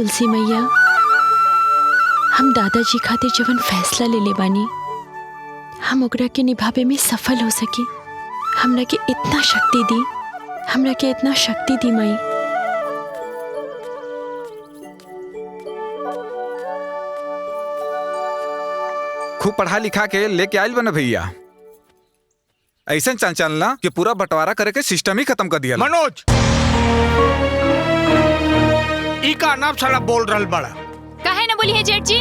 तुलसी मैया, हम दादाजी खातिर जवन फैसला ले ले बानी, हम ओकरा के निभावे में सफल हो सकी। हमरा के इतना शक्ति दी, हमरा के इतना शक्ति दी माई। खूब पढ़ा लिखा के लेके आयल बना भैया, ऐसा चल चलना कि पूरा बंटवारा करे के सिस्टम ही खत्म कर दिया। मनोज, ई का नाम साला बोल रहल बड़ा। काहे ना बोली है जेठ जी,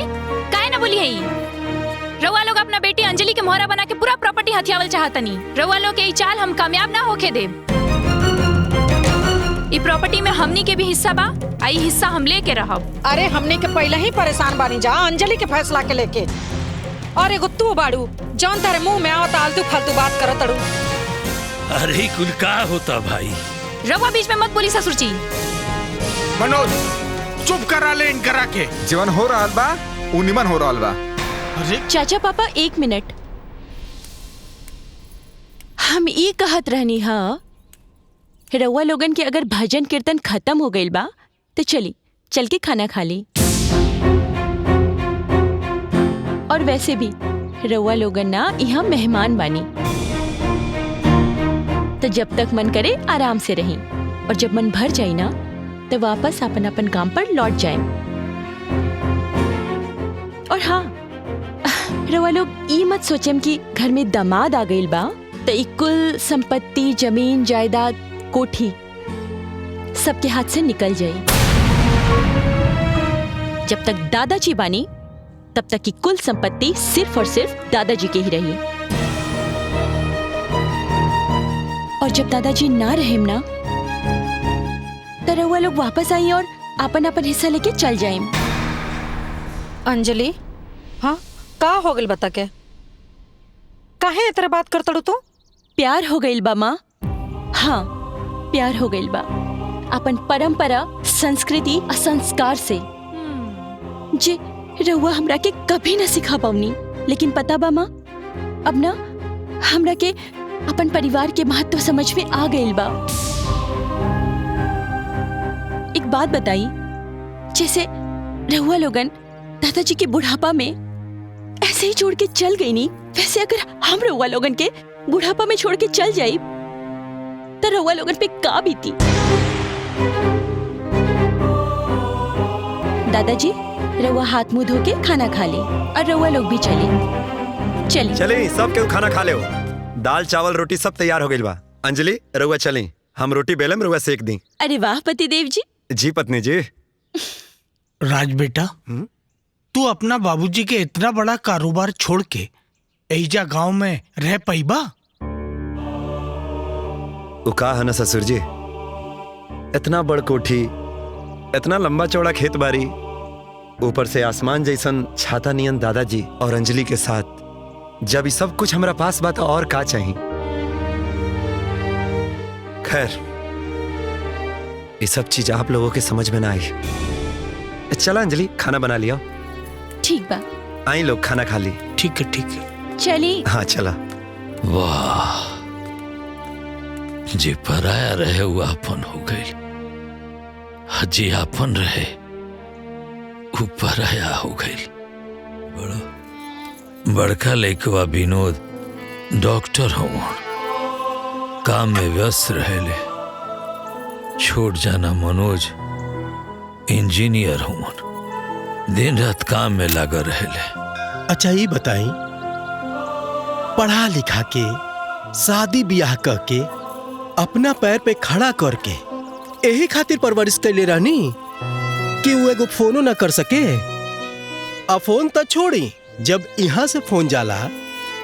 काहे ना बोली है ई? रउआ लोग अपना बेटी अंजलि के मोहरा बना के पूरा प्रॉपर्टी हथियावल चाहतनी। रउआ लोग के ई चाल हम कामयाब ना होके देब। ई प्रॉपर्टी में हमनी के भी हिस्सा बा, आई हिस्सा हम लेके रहब। अरे हमने के पहले ही परेशान बानी जा अंजलि के फैसला के लेके। और एगो तू बाड़ू जौन तारे मुंह में आवत आलतू फालतू बात करत अड़ू। अरे कुल का होता भाई? रउआ बीच में मत बोली ससुर जी। मनोज चुप करा ले इनकरा के। जीवन हो रहा बा उ निमन हो रहा बा। अरे चाचा पापा एक मिनट, हम ये कहत रहनी हाँ, रउआ लोगन के अगर भजन कीर्तन खत्म हो गइल बा तो चल के खाना खा ली। और वैसे भी रउआ लोगन ना यहाँ मेहमान बानी, तो जब तक मन करे आराम से रही, और जब मन भर जाए ना तो वापस अपन अपन काम पर लौट जाए। और हाँ, रउआ लोग ई मत सोचेम कि घर में दामाद आ गइल बा तो ई कुल संपत्ति, जमीन जायदाद, कोठी सबके हाथ से निकल जाए। जब तक दादाजी बानी तब तक की कुल संपत्ति सिर्फ और सिर्फ दादाजी के ही रही, और जब दादाजी ना रहेम ना तो रउआ लोग वापस आई और अपन अपन हिस्सा लेके चल जाएम। अंजलि, हाँ का हो गइल बता के? काहे इतरे बात करतड़ू तू? प्यार हो गइल बा माँ। हाँ, प्यार हो गइल बा अपन परंपरा, संस्कृति और संस्कार से, जे रउआ हमरा के कभी न सिखा पाऊनी। लेकिन पता बा माँ, अब ना हमरा के अपन परिवार के महत्व समझ में आ गइल बा। एक बात बताई, जैसे रउआ लोगन दादाजी के बुढ़ापा में ऐसे ही छोड़ के चल गई नी, वैसे अगर हम रउआ लोगन के बुढ़ापा में छोड़ के चल जाई तो रउआ लोगन पे का बीती। दादाजी, रउआ हाथ मुंह धो के खाना खा ली, और रउआ लोग भी चली। चले सब केहू खाना खा ले। दाल चावल रोटी सब तैयार हो गइल बा। अंजलि रउआ चली, हम रोटी बेलम रउआ सेक दी। अरे वाह पतिदेव जी। जी पत्नी जी। राज बेटा, तू अपना बाबूजी के इतना बड़ा कारोबार छोड़ के एजा गांव में रह पाईबा? उ का है ना ससुर जी, इतना बड़ कोठी, इतना लंबा चौड़ा खेत बारी, ऊपर से आसमान जैसन छाता नियन दादाजी और अंजलि के साथ, जब ये सब कुछ हमरा पास बा तो और का चाहिए। खैर, ये सब चीज आप लोगों के समझ में ना आई। चला अंजलि, खाना बना लिया। ठीक बा, आई लोग खाना खा ली। ठीक है ठीक है, चली। हाँ चला। वाह, जे पराया रहे वो आपन हो गई, जे आपन रहे वो पराया हो गई। बड़का लइकवा विनोद डॉक्टर हो, काम में व्यस्त रहेले। छोट जाना मनोज इंजीनियर हो, दिन रात काम में लगा रहेले। अच्छा ये बताई, पढ़ा लिखा के शादी ब्याह करके अपना पैर पे खड़ा करके यही खातिर परवरिश कैले रहनी कि वो एगो फोनो ना कर सके। आ फोन तो छोड़ी, जब यहाँ से फोन जाला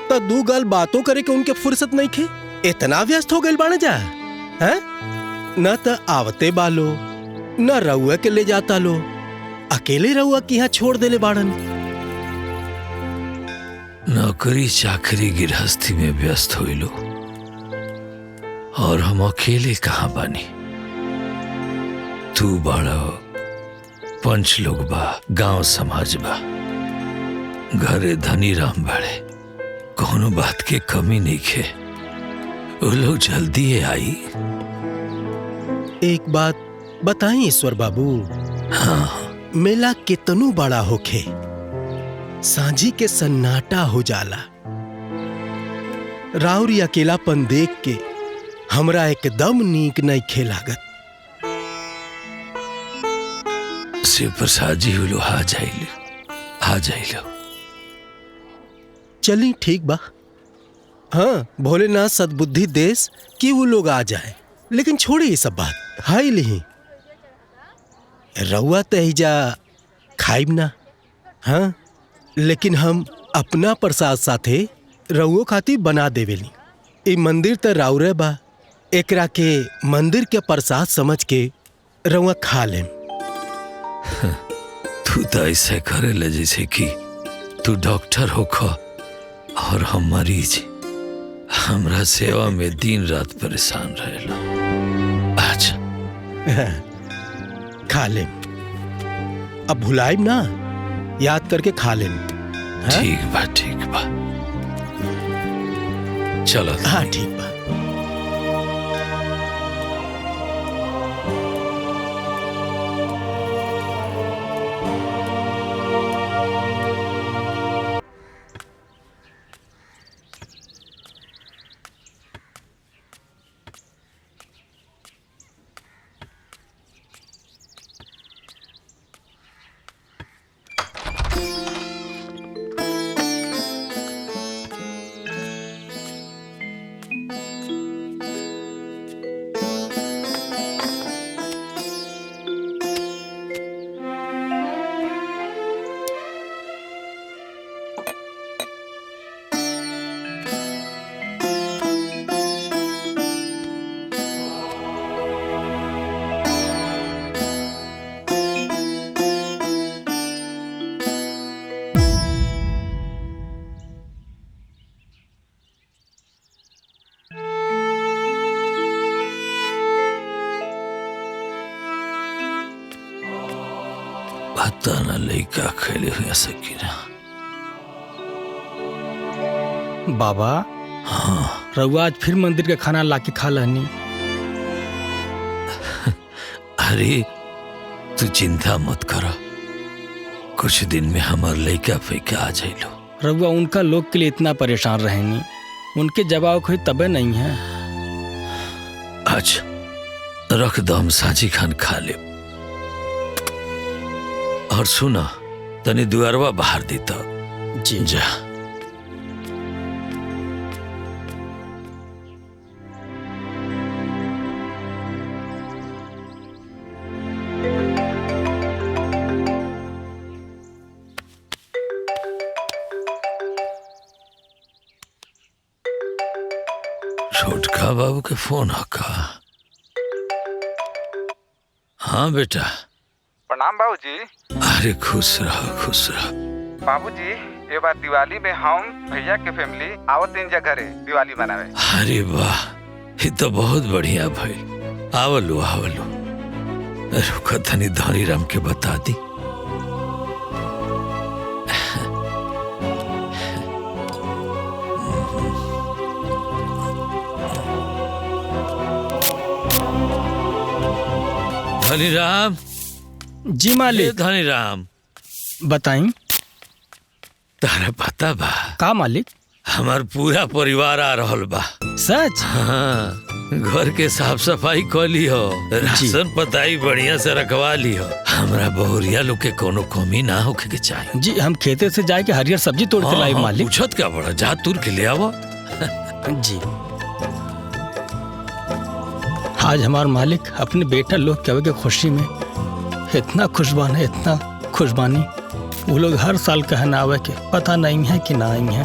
तो दू गल बातों करे के उनके फुर्सत नहीं खे। इतना व्यस्त हो गइल बाने जा, हैं? न तो आवते बालो, न रउआ के ले जाता लो, अकेले रउआ के यहाँ छोड़ देले बाड़न। नौकरी चाकरी गृहस्थी में व्यस्त हुई लो, और हम अकेले कहाँ बानी। तू बड़ा, पंच लोग बा, गांव समाज बा, घरे धनी राम बाड़े, कोनो बात के कमी नहीं खे। वो लोग जल्दी आई। एक बात बताई ईश्वर बाबू, हाँ। मेला कितनू बड़ा होखे, सांझी के सन्नाटा हो जाला। राउरी अकेलापन देख के हमरा एकदम नीक नहीं खेलागत। शिव प्रसाद जी वो लोग आ जाइलो। चली ठीक बा। हाँ, भोलेनाथ सद्बुद्धि देश कि वो लोग आ जाए, लेकिन छोड़ी ये सब बात। हाई लिही रउआ तहिजा खाइब ना। हाँ, लेकिन हम अपना प्रसाद साथे रउओ खातिर बना देवेली। ई मंदिर त राउरे बा, एकरा के मंदिर के प्रसाद समझ के रउआ खा लेम। तू तो ऐसे करेला जैसे कि तू डॉक्टर होखा और हम मरीज। हमरा सेवा में दिन रात परेशान रहेला। अच्छा खा लेम। अब भुलाइब ना, याद करके खा लेम। ठीक बा चलो। हाँ ठीक बा। पता न लइका खेले हुए सकीना। बाबा, हाँ रउआ आज फिर मंदिर के खाना लाके खा लहनी। अरे तू चिंता मत करो, कुछ दिन में हमार लइका फैका आ जाइलो। रउआ उनका लोग के लिए इतना परेशान रहेनी, उनके जवाब कोई तबे नहीं है। अच्छा रख दो, हम साजी खान खा ले। और सुना, तनी दुआरवा बाहर देता जी। जा। छोटका बाबू के फोन आका। हाँ बेटा। प्रणाम बाबूजी। अरे खुश रहो। बाबूजी, ये बार दिवाली में हम भैया के फैमिली आवत इन घरे दिवाली मनावे। अरे वाह, ये तो बहुत बढ़िया भाई। आवलो रुका धनी धनी राम के बता दी। धनी राम। जी मालिक। धनी राम बताई। तारा पता बा का मालिक? हमार पूरा परिवार आ रहल बा। सच? हाँ, घर के साफ सफाई कर ली हो, राशन पताई बढ़िया से रखवा ली हो। हमरा बहुरिया लोग के कोनो कमी ना होके के चाहिए। जी, हम खेते से जाके हरियर सब्जी तोड़ के लाई मालिक। पूछत क्या बड़ा, जा तुर के ले आवो। जी। आज हमार मालिक अपने बेटा लोग के खुशी में इतना खुशबानी वो लोग हर साल कहना आवे के पता नहीं है कि ना आई है।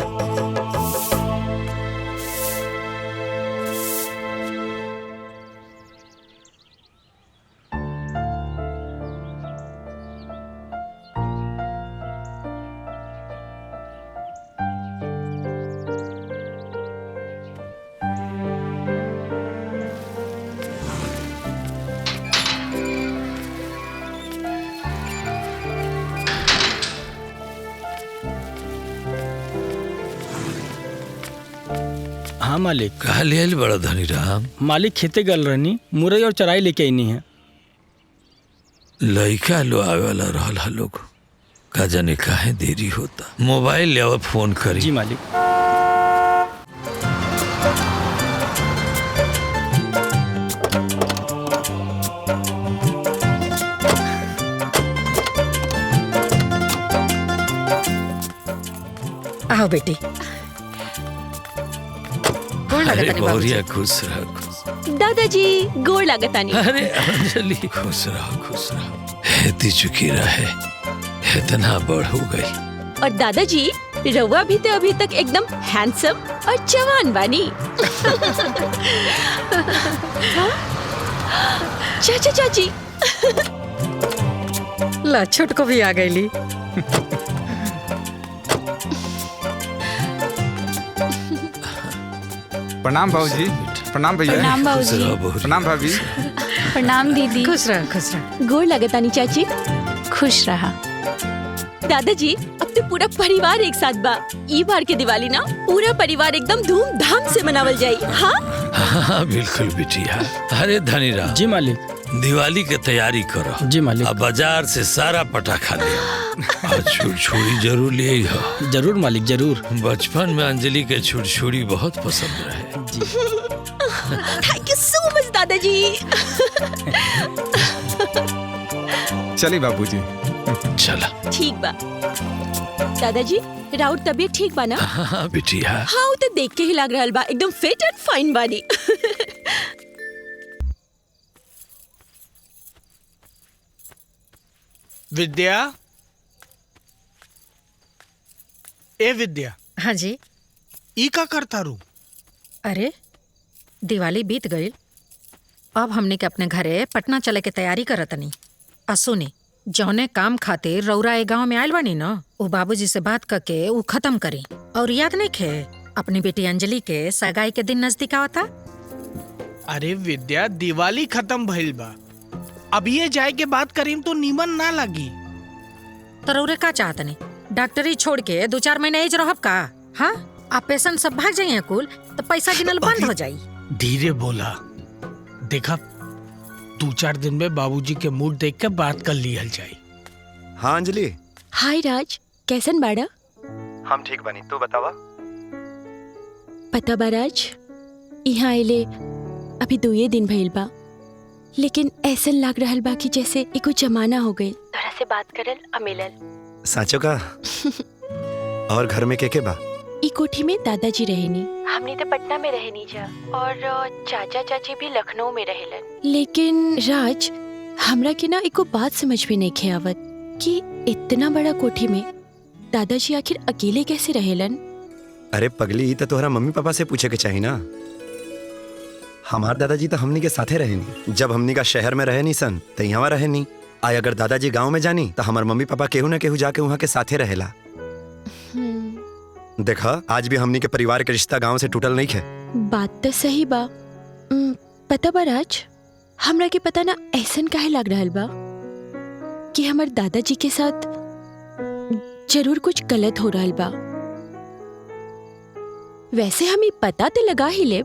हाँ मालिक। कहा ले आइल बड़ा धनी राम? मालिक खेते गल रहनी, मुरई और चराई लेके आईनी है। लइका लो आवेला रहला लोग का जाने काहे देरी होता। मोबाइल ले फोन करी। जी मालिक। आओ बेटी। गोड़ अरे लगता नहीं बहुरिया बाबूजी। खुश रह खुश। दादाजी गोड़ लागतानी। अरे अंजलि खुश रह हेती चुकी रहे इतना बड़ हो गई। और दादाजी रउआ भी तो अभी तक एकदम हैंडसम और जवान बानी। हाँ? चाचा चाची। ला छुटको भी आ गईली। प्रणाम भाजी। प्रणाम भैया। प्रणाम खुश बाबूजी। रह बहुरिया। प्रणाम भाभी। प्रणाम दीदी। खुश रह खुश रह। गोड़ लागतानी चाची। खुश रहा। दादाजी अब तो पूरा परिवार एक साथ बा। ई बार के दिवाली ना पूरा परिवार एकदम धूमधाम से मनावल जाई। हाँ हाँ बिल्कुल बिटिया। अरे धनीराम जी मालिक। दिवाली के तैयारी करो। जी मालिक। अब बाजार से सारा पटाखा ले और छुड़छुड़ी जरूर ले हो। जरूर मालिक जरूर। बचपन में अंजलि के छुड़छुड़ी बहुत पसंद रहे। थैंक यू सो मच दादाजी। चलिए बाबूजी। चला। ठीक बा दादाजी राउर तबीयत ठीक बा ना? हाँ बिटिया। हाँ वो तो देख के ही लग रहल बा एकदम फिट एंड फाइन बानी। विद्या, ए विद्या, हाँ जी। ई का करता रू? अरे दिवाली बीत गई, अब हमने के अपने घरे पटना चले के तैयारी करतनी। असुनी जौने काम खातिर रौरा ए गांव में आयल बानी न, वो बाबूजी से बात करके वो खत्म करी। और याद नहीं खे अपनी बेटी अंजलि के सगाई के दिन नजदीक आवता। अरे विद्या, दिवाली खत्म भइल बा, अब ये जाए के बात करीम तो नीमन ना लगी। तो रौरे का चाहतनी डॉक्टरी छोड़ के 2-4 महीने एज रहब का? हाँ आप पेशेंट सब भाग जाइए कुल तो पैसा गिनल बंद हो जाई। धीरे बोला, देखा 2-4 दिन में बाबूजी के मूड देख के बात कर लिहल जाए। हाँ अंजलि। हाय राज, कैसन बाड़ा? हम ठीक बनी, तू बतावा। पता बा राज, यहाँ आइले अभी 2 दिन भइल बा, लेकिन ऐसन लग रहल बा कि जैसे एको जमाना हो गई तोरा से बात करल आ मिलल। साचो का? और घर में के बा? ई कोठी में दादाजी रहेनी, हमने तो पटना में रहेनी जा, और चाचा चाची भी लखनऊ में रहेलन। लेकिन राज हमरा के ना एको बात समझ में नहीं खे आवत कि इतना बड़ा कोठी में दादाजी आखिर अकेले कैसे रहेलन। अरे पगली, तो तोहरा मम्मी पापा से पूछे के चाहिए ना। हमार दादाजी तो हमनी के साथे रहे नहीं, जब हमनी का शहर में रहे नहीं सन तो यहाँ रहे नहीं। आय अगर दादाजी गांव में जानी तो हमार मम्मी पापा केहू न केहू जाके वहाँ के साथे रहेला। देखा आज भी हमनी के परिवार के रिश्ता गांव से टूटल नहीं है। बात तो सही बा। पता बा राज, हमरा के पता ना ऐसन काहे लग रहल बा कि हमार दादाजी के साथ जरूर कुछ गलत हो रहल बा। वैसे हम ई पता तो लगा ही ले,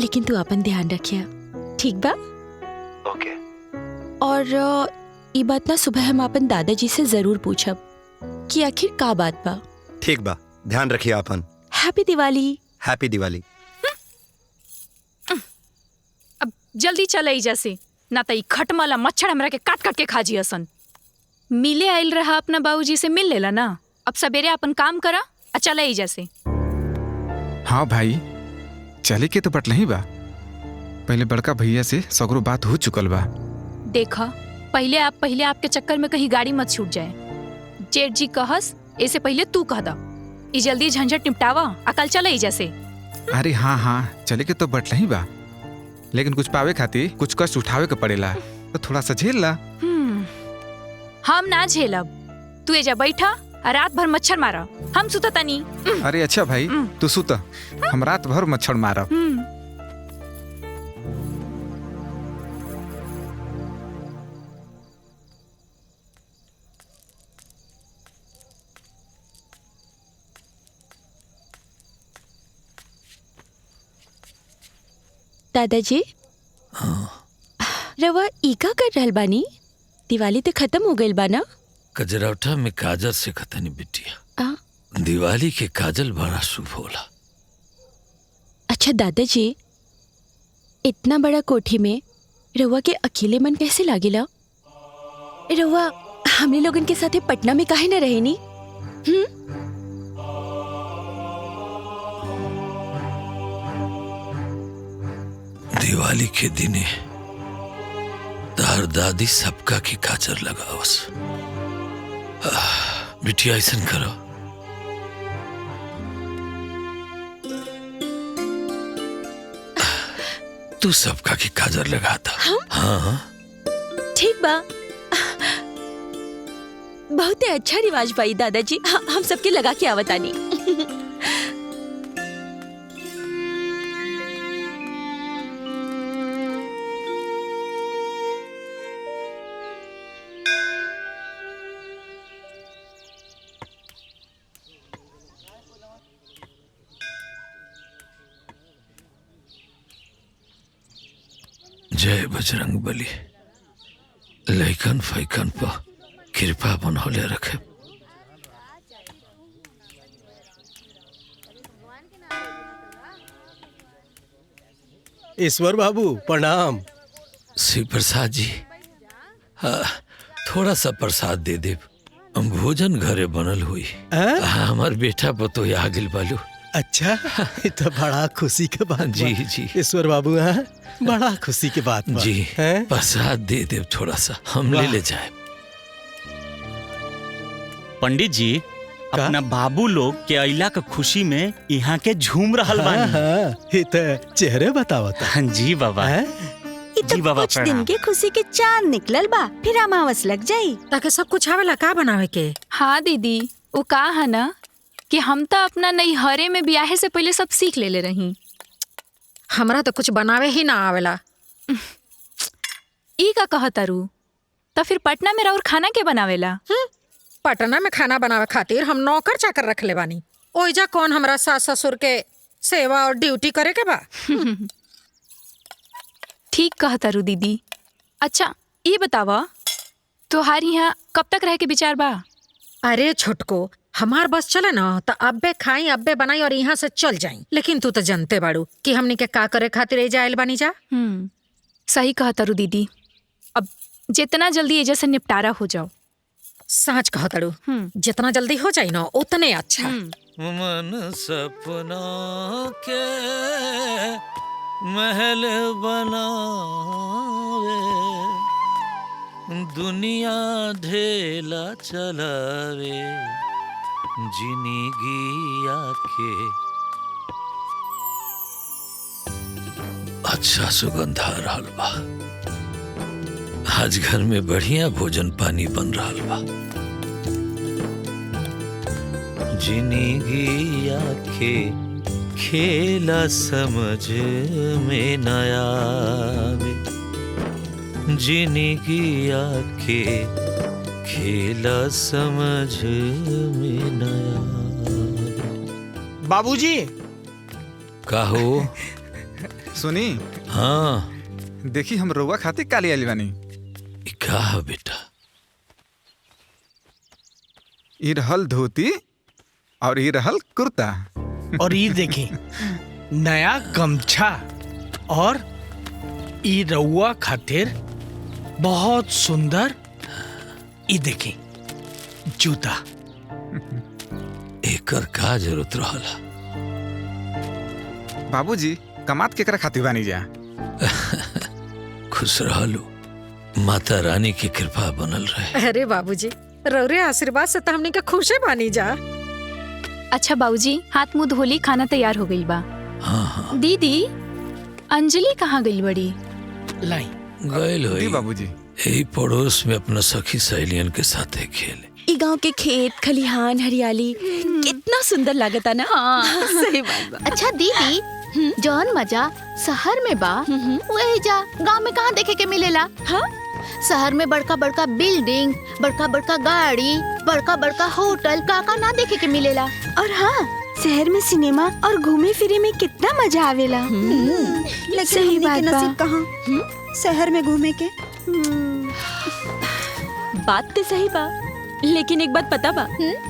लेकिन तू अपन ध्यान रखिया, ठीक बा? ओके। और ई बात ना सुबह हम अपन दादाजी से जरूर पूछब कि आखिर का बात बा। ठीक बा, ध्यान रखिए अपन। हैप्पी दिवाली। हैप्पी दिवाली। अब जल्दी चल एजा से, ना तो ई खटमला मच्छर हमरा के काट काट के खा जियसन। मिले आइल रहा अपना बाबूजी से मिल लेला ना, अब सवेरे अपन काम करा आ चल एजा से। हाँ भाई, चले के तो बटल ही बा, पहले बड़का भैया से सगरो बात हो चुकल बा। देखा पहले आपके चक्कर में कहीं गाड़ी मत छूट जाए। जेठ जी कहस ऐसे पहले तू कह दा, ई जल्दी झंझट निपटावा आ कल चल एजा से। अरे हाँ हाँ, चले के तो बटल ही बा, लेकिन कुछ पावे खातिर कुछ कष्ट उठावे के पड़ेला, तो थोड़ा सा झेल ला। हम ना झेलब, तू एजा बैठा आ रात भर मच्छर मारा, हम सुता तनी। अरे अच्छा भाई, तू सुत, हम रात भर मच्छर मारब। दादाजी, रवा ई का कर रहल बानी? दिवाली तो खत्म हो गई बा ना? कजरौटा में काजल से खतनी बिटिया। आ? दिवाली के काजल बड़ा शुभ होला। अच्छा दादाजी, इतना बड़ा कोठी में रउआ के अकेले मन कैसे लागेला? रउआ हमने लोगन के साथे पटना में काहे न रहे नी? दिवाली के दिने तार दादी सबका की काजर लगावस। बिटिया ऐसन करो, तू सबका की काजर लगाता। हाँ ठीक बा, बहुत ही अच्छा रिवाज भाई दादाजी। हम सबके लगा के आवतानी। जय बजरंग बली। लैकन फैकन पर कृपा बनौले रखे। ईश्वर बाबू प्रणाम। श्री प्रसाद जी, हाँ, थोड़ा सा प्रसाद दे दे। भोजन घरे बनल हुई। हमार बेटा पतो आ गिल बालू। अच्छा, ये तो बड़ा खुशी के बात बा। जी जी ईश्वर बाबू, हाँ, बड़ा खुशी के बात बा। जी, हैं? प्रसाद दे दे थोड़ा सा, हम ले जाए। पंडित जी, अपना बाबू लोग के अइला के खुशी में यहाँ के झूम रहल बानी। हाँ, ये तो चेहरे बतावता। हाँ जी बाबा। जी बाबा, कुछ दिन के खुशी के चांद निकलल बा, फिर अमावस लग जाई। ताकि सब कुछ आवेला का बनावे के। हाँ दीदी, वो का है ना कि हम तो अपना नैहरे में ब्याहे से पहले सब सीख ले रही। हमरा तो कुछ बनावे ही ना आवेला। ई का कहतारू? तो फिर पटना में और खाना के बनावेला? पटना में खाना बनावे खातिर हम नौकर चाकर रख ले बानी। ओइजा कौन हमरा सास ससुर के सेवा और ड्यूटी करे के बा? ठीक कहतारू दीदी। अच्छा ये बतावा, तोहारी यहाँ कब तक रह के विचार बा? अरे छोटको, हमार बस चले ना तो अब्बे खाई अब्बे बनाई और यहाँ से चल जाई। लेकिन तू तो जानते बाड़ू कि हमनी के का करे खातिर एजा आइल बानी जा। सही कहतारू दीदी। अब जितना जल्दी एजा से निपटारा हो जाओ। सच कहताड़ू, जितना जल्दी हो जाए ना उतने अच्छा। मन सपना के महल बनावे, दुनिया ढेला चलावे, जिंदगी आके। अच्छा सुगंध आ रहल बा। आज घर में बढ़िया भोजन पानी बन रहल बा। जिंदगी आके खेला समझ में न आवे, जिंदगी आके खेला समझ में न आवे। बाबूजी, काहो? सुनी, हाँ देखी हम रउआ खातिर काली आइल बानी। का बेटा? ई रहल धोती और ई रहल कुर्ता। और ये देखी नया गमछा, और ई रउआ खातिर बहुत सुंदर ई देखी जूता। एकर का जरूरत रहला? बाबूजी, कमात केकरा खातिर बानी जा? खुश रहलू, माता रानी की कृपा बनल रहे। अरे बाबूजी, रौरे आशीर्वाद से तो हमनी के खुशे बानी जा। अच्छा बाबूजी, हाथ मुंह धोली, खाना तैयार हो गई बा। हाँ हाँ। दीदी, अंजलि कहाँ गई बड़ी? लाई गयल होई बाबूजी। यही पड़ोस में अपना सखी सहेलियन के साथ खेले। ई गांव के खेत खलिहान हरियाली कितना सुंदर लागता ना। हाँ सही बात बा। अच्छा दीदी, जौन मजा शहर में बा वही जा गांव में कहाँ देखे के मिलेला? हाँ? शहर में बड़का बड़का बिल्डिंग, बड़का बड़का गाड़ी, बड़का बड़का होटल का ना देखे के मिलेला। और हाँ, शहर में सिनेमा और घूमे फिरे में कितना मजा आवेला। लेकिन सही हमनी बात के बा। नसीब कहाँ शहर में घूमे के। बात तो सही बा, लेकिन एक बात पता बा,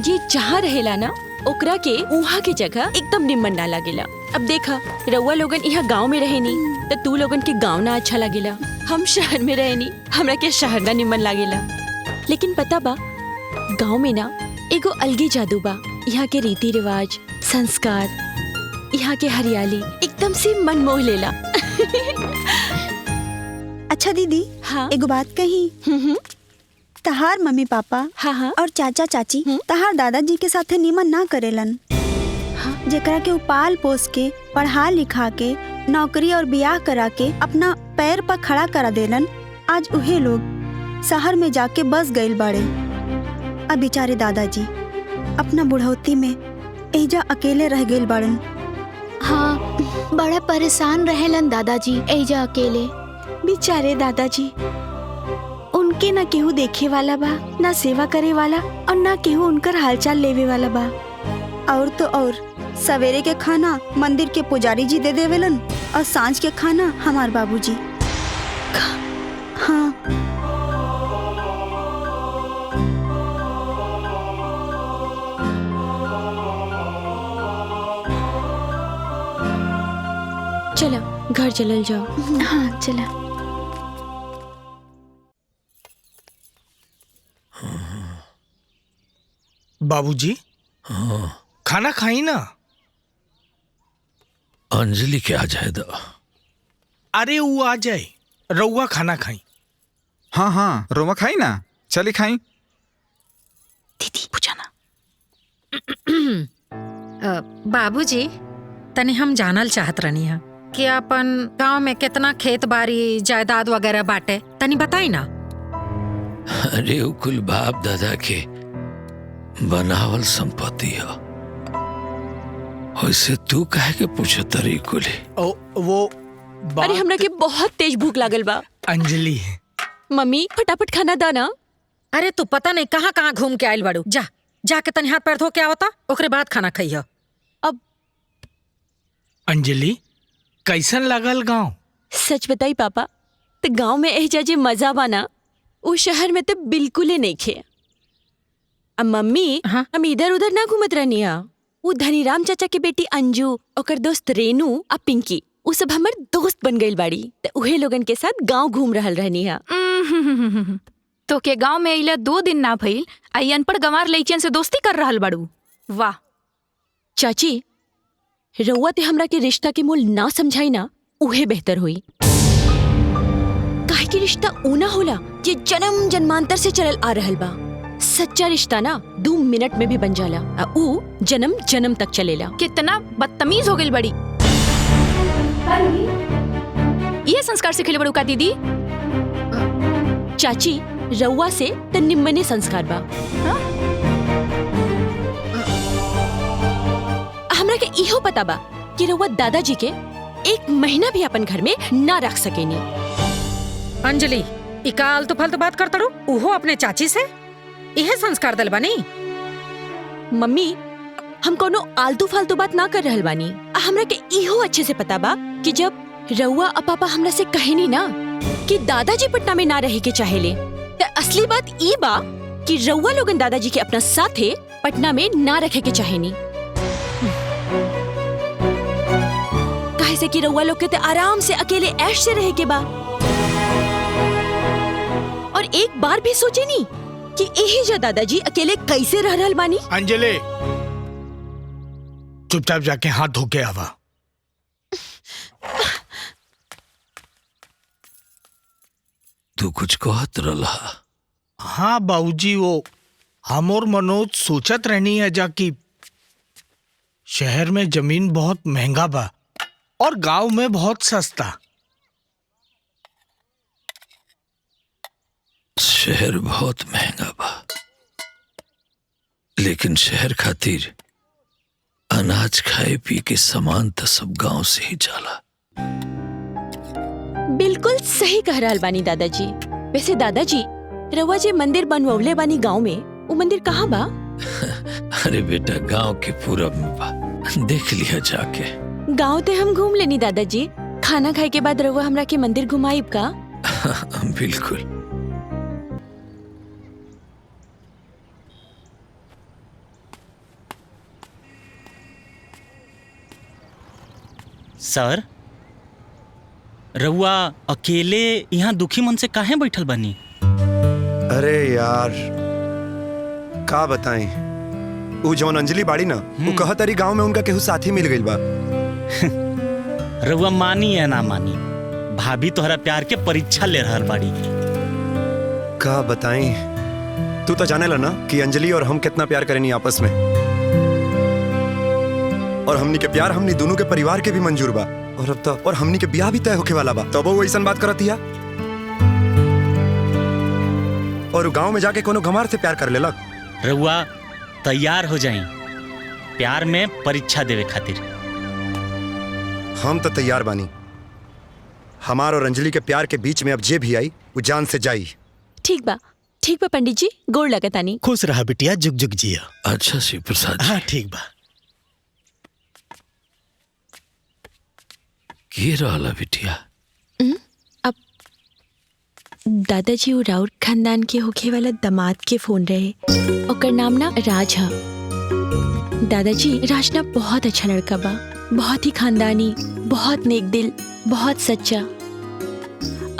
ये जहाँ रहेला ना ओकरा के उहाँ के जगह एकदम निमन ना लागेला। अब देखा रउआ लोगन यहाँ गांव में रहे नी तो तू लोगन के गांव ना अच्छा लागेला, हम शहर में रहे नी हमरा के शहर ना निमन लागेला। लेकिन पता बा गांव में ना एगो अलगे जादू बा, यहाँ के रीति रिवाज, संस्कार, यहाँ के हरियाली एकदम से मन मोह लेला। अच्छा दीदी, हाँ एगो बात कही, तहार मम्मी पापा हाँ और चाचा चाची तहार दादाजी के साथे निमन ना करेलन। जेकरा के पाल पोस के पढ़ा लिखा के नौकरी और बियाह करा के अपना पैर पर खड़ा करा देलन, आज उहे लोग शहर में जाके बस गइल बाड़े। अब बेचारे दादाजी अपना बुढ़ौती में एजा अकेले रह गइल बाड़न। हाँ, बड़ा परेशान रहेलन दादाजी एजा अकेले। बेचारे दादाजी, उनके ना केहू देखे वाला बा, ना सेवा करे वाला और ना केहू उनकर हालचाल लेवे वाला बा। और तो और सवेरे के खाना मंदिर के पुजारी जी दे देवेलन और सांझ के खाना हमार बाबूजी। हाँ, चलो घर चलल जाओ। हाँ चला। बाबूजी खाना खाई ना। अंजलि के आ जाए दो। अरे वो आ जाए, रउआ खाना खाई। हाँ हाँ रोमा खाई ना, चली खाई। दीदी पूछा ना। बाबूजी तनी हम जानल चाहत रहनी है कि अपन गांव में कितना खेत बाड़ी जायदाद वगैरह बाटे, तनी बताई ना। अरे वो कुल बाप दादा के बनावल संपत्ति है, वैसे तू काहे के पूछे तरी कुली? वो अरे हमरा के बहुत तेज भूख लागल बा। अंजलि, मम्मी फटाफट खाना दाना। अरे तू पता नहीं कहाँ कहाँ घूम के आयल बाड़ू, जा जाके तनी हाथ पैर धो के आवता, ओकरे बाद खाना खाइयो। अब अंजलि कैसन लगल गांव? सच बताई पापा, तो गांव में एहजा जे मजा बाना वो शहर में तो बिल्कुल ही नहीं खे। अब मम्मी हम इधर उधर ना घूमत रहनी है। वो धनीराम चाचा के बेटी अंजू, ओकर दोस्त रेनू और पिंकी, वो सब हमर दोस्त बन गई बाड़ी, तो उहे लोगन के साथ गांव घूम रहल रहनी है। तो के गांव में अइला 2 दिन ना भइल, आई अनपढ़ गंवार लइकन से दोस्ती कर रहल बाड़ू। वाह चाची, रउआ ते हमरा के रिश्ता के मोल ना समझाई ना, उहे बेहतर हुई। काहे कि रिश्ता ऊना होला जे जन्म जन्मांतर से चलल आ रहल बा। सच्चा रिश्ता ना 2 मिनट में भी बन जाला, ऊ जन्म जन्म तक चलेला। कितना बदतमीज हो गई बड़ी। ये संस्कार सिखले बड़ू का दीदी? चाची रउआ से त निम्मने संस्कार बा। हमरा के इहो पता बा कि रउआ दादाजी के 1 महीना भी अपन घर में ना रख सकेनी। अंजलि, इका आलतू फालतू बात करता रू, उहो अपने चाची से इहे संस्कार दल बानी। मम्मी हम कोनो आलतू फालतू बात ना कर रहल बानी। हमरा के इहो अच्छे से पता बा कि जब रउआ और पापा हमरा से कहेनी ना कि दादाजी पटना में ना रहे के चाहेले, तो असली बात ई बा कि रउआ लोगन दादाजी के अपना साथे पटना में ना रखे के चाहेनी। काहे से कि रउआ लोग के तो आराम से अकेले ऐश से रहे के बा। और एक बार भी सोचे नी कि यही जा दादाजी अकेले कैसे रह रहल बानी। अंजलि चुपचाप जाके हाथ धो के आवा। तू कुछ कहत रहा? हाँ बाबूजी, वो हम और मनोज सोचत रहनी है जा कि शहर में जमीन बहुत महंगा बा और गांव में बहुत सस्ता। शहर बहुत महंगा बा, लेकिन शहर खातिर अनाज खाए पी के सामान तो सब गांव से ही जाला। बिल्कुल सही कह रहल बानी दादाजी। वैसे दादाजी रउआ जे मंदिर बनवले बानी गांव में, वो मंदिर कहाँ बा? अरे बेटा, गांव के पूरब में बा, देख लिया जाके। गांव ते हम घूम लेनी दादाजी, खाना खाए के बाद रउआ हमरा के मंदिर घुमाइब का? बिल्कुल। सर, रउआ अकेले यहाँ दुखी मन से काहे बैठल बनी? अरे यार का बताएं, वो जौन अंजलि बाड़ी ना, वो कहत अरी गांव में उनका केहू साथी मिल गइल बा। रउआ मानी या ना मानी, भाभी तोहरा प्यार के परीक्षा ले रहल बाड़ी। का बताएं, तू तो जाने ला ना कि अंजलि और हम कितना प्यार करेनी आपस में, और हमनी के प्यार हमनी दोनों के परिवार के भी मंजूर बा, और अब तो और हमनी के ब्याह भी तय होके वाला बा। तब वो ऐसा बात करतिया और गांव में जाके कोनो गंवार से प्यार कर लेलक। रउआ तैयार हो जाई प्यार में परीक्षा देवे खातिर। हम तो तैयार बानी। हमार और अंजलि के प्यार के बीच में अब जे भी आई वो जान से जाई। ठीक बा पंडित जी, गोड़ लगतानी। खुश रहा बिटिया, जुग जुग जिया। अच्छा शिव प्रसाद। हाँ ठीक बा। के रहला बिटिया? अब दादाजी वो राउर खानदान के होखे वाला दामाद के फोन रहे, ओकर नाम ना राज है। दादाजी, राज ना बहुत अच्छा लड़का बा, बहुत ही खानदानी, बहुत नेक दिल, बहुत सच्चा।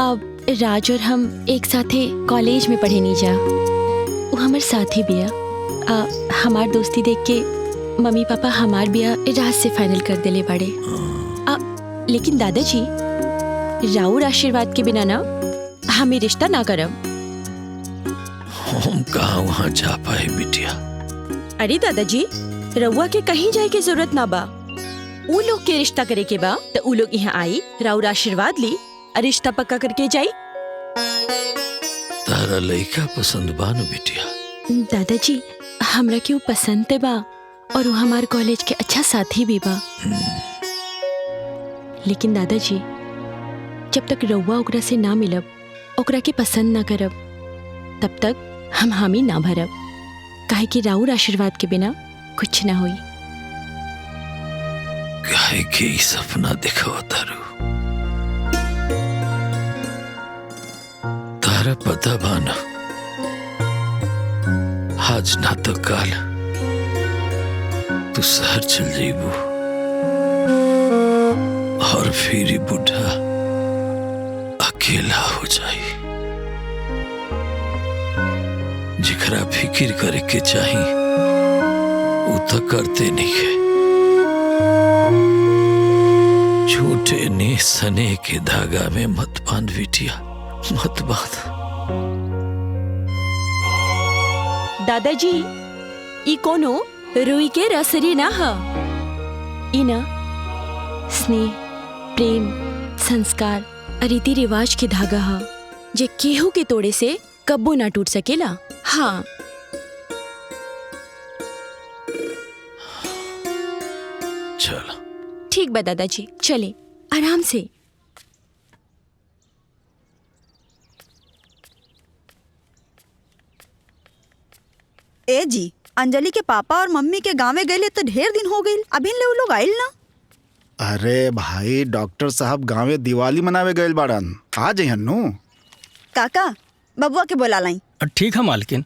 अब राज और हम एक साथे कॉलेज में पढ़े नहीं जा, वो हमार साथी बिया। हमार दोस्ती देख के मम्मी पापा हमार बिया राज से फाइनल कर देले बड़े। लेकिन दादाजी, राउर आशीर्वाद के बिना ना हमें रिश्ता ना करब। हम कहाँ वहाँ जा पाए बिटिया? अरे दादाजी, रउआ के कहीं जाए की जरूरत ना बा। उ लोग के रिश्ता करे के बा तो उ लोग यहाँ आई, राउर आशीर्वाद ली, रिश्ता पक्का करके जाई। तारा लड़का पसंद बा न बिटिया? दादाजी, हमरा के वो पसंद बा और वो हमार कॉलेज के अच्छा साथी भी बा। लेकिन दादाजी, जब तक रउआ ओकरा से ना मिलब, ओकरा के पसंद ना करब, तब तक हम हामी ना भरब, काहे कि राउर आशीर्वाद के बिना कुछ ना होई। काहे के सपना दिखावा तारू? तारा पता बाना, आज ना तो काल तू शहर चल जाइबू और फिर बुढ़ा अकेला हो जाई। जिकरा फिक्र करे के चाही वो तो करते नहीं है। झूठे ने सने के धागा में मत बांध बिटिया, मत बांध। दादाजी, ई कोनो रुई के रसरी ना हा, ई ना स्नेह, प्रेम, संस्कार, रीति रिवाज के धागा हा, जे केहू के तोड़े से कब्बो ना टूट सकेला। हाँ, चलो ठीक बा दादाजी, चले आराम से। ए जी, अंजलि के पापा और मम्मी के गाँव में गए तो ढेर दिन हो गए, अभी ले वो लोग आइल ना। अरे भाई, डॉक्टर साहब गाँव दिवाली मनावे गए बाड़न, आ जाइए नु। काका, बबुआ के बोला लाई। ठीक है मालकिन।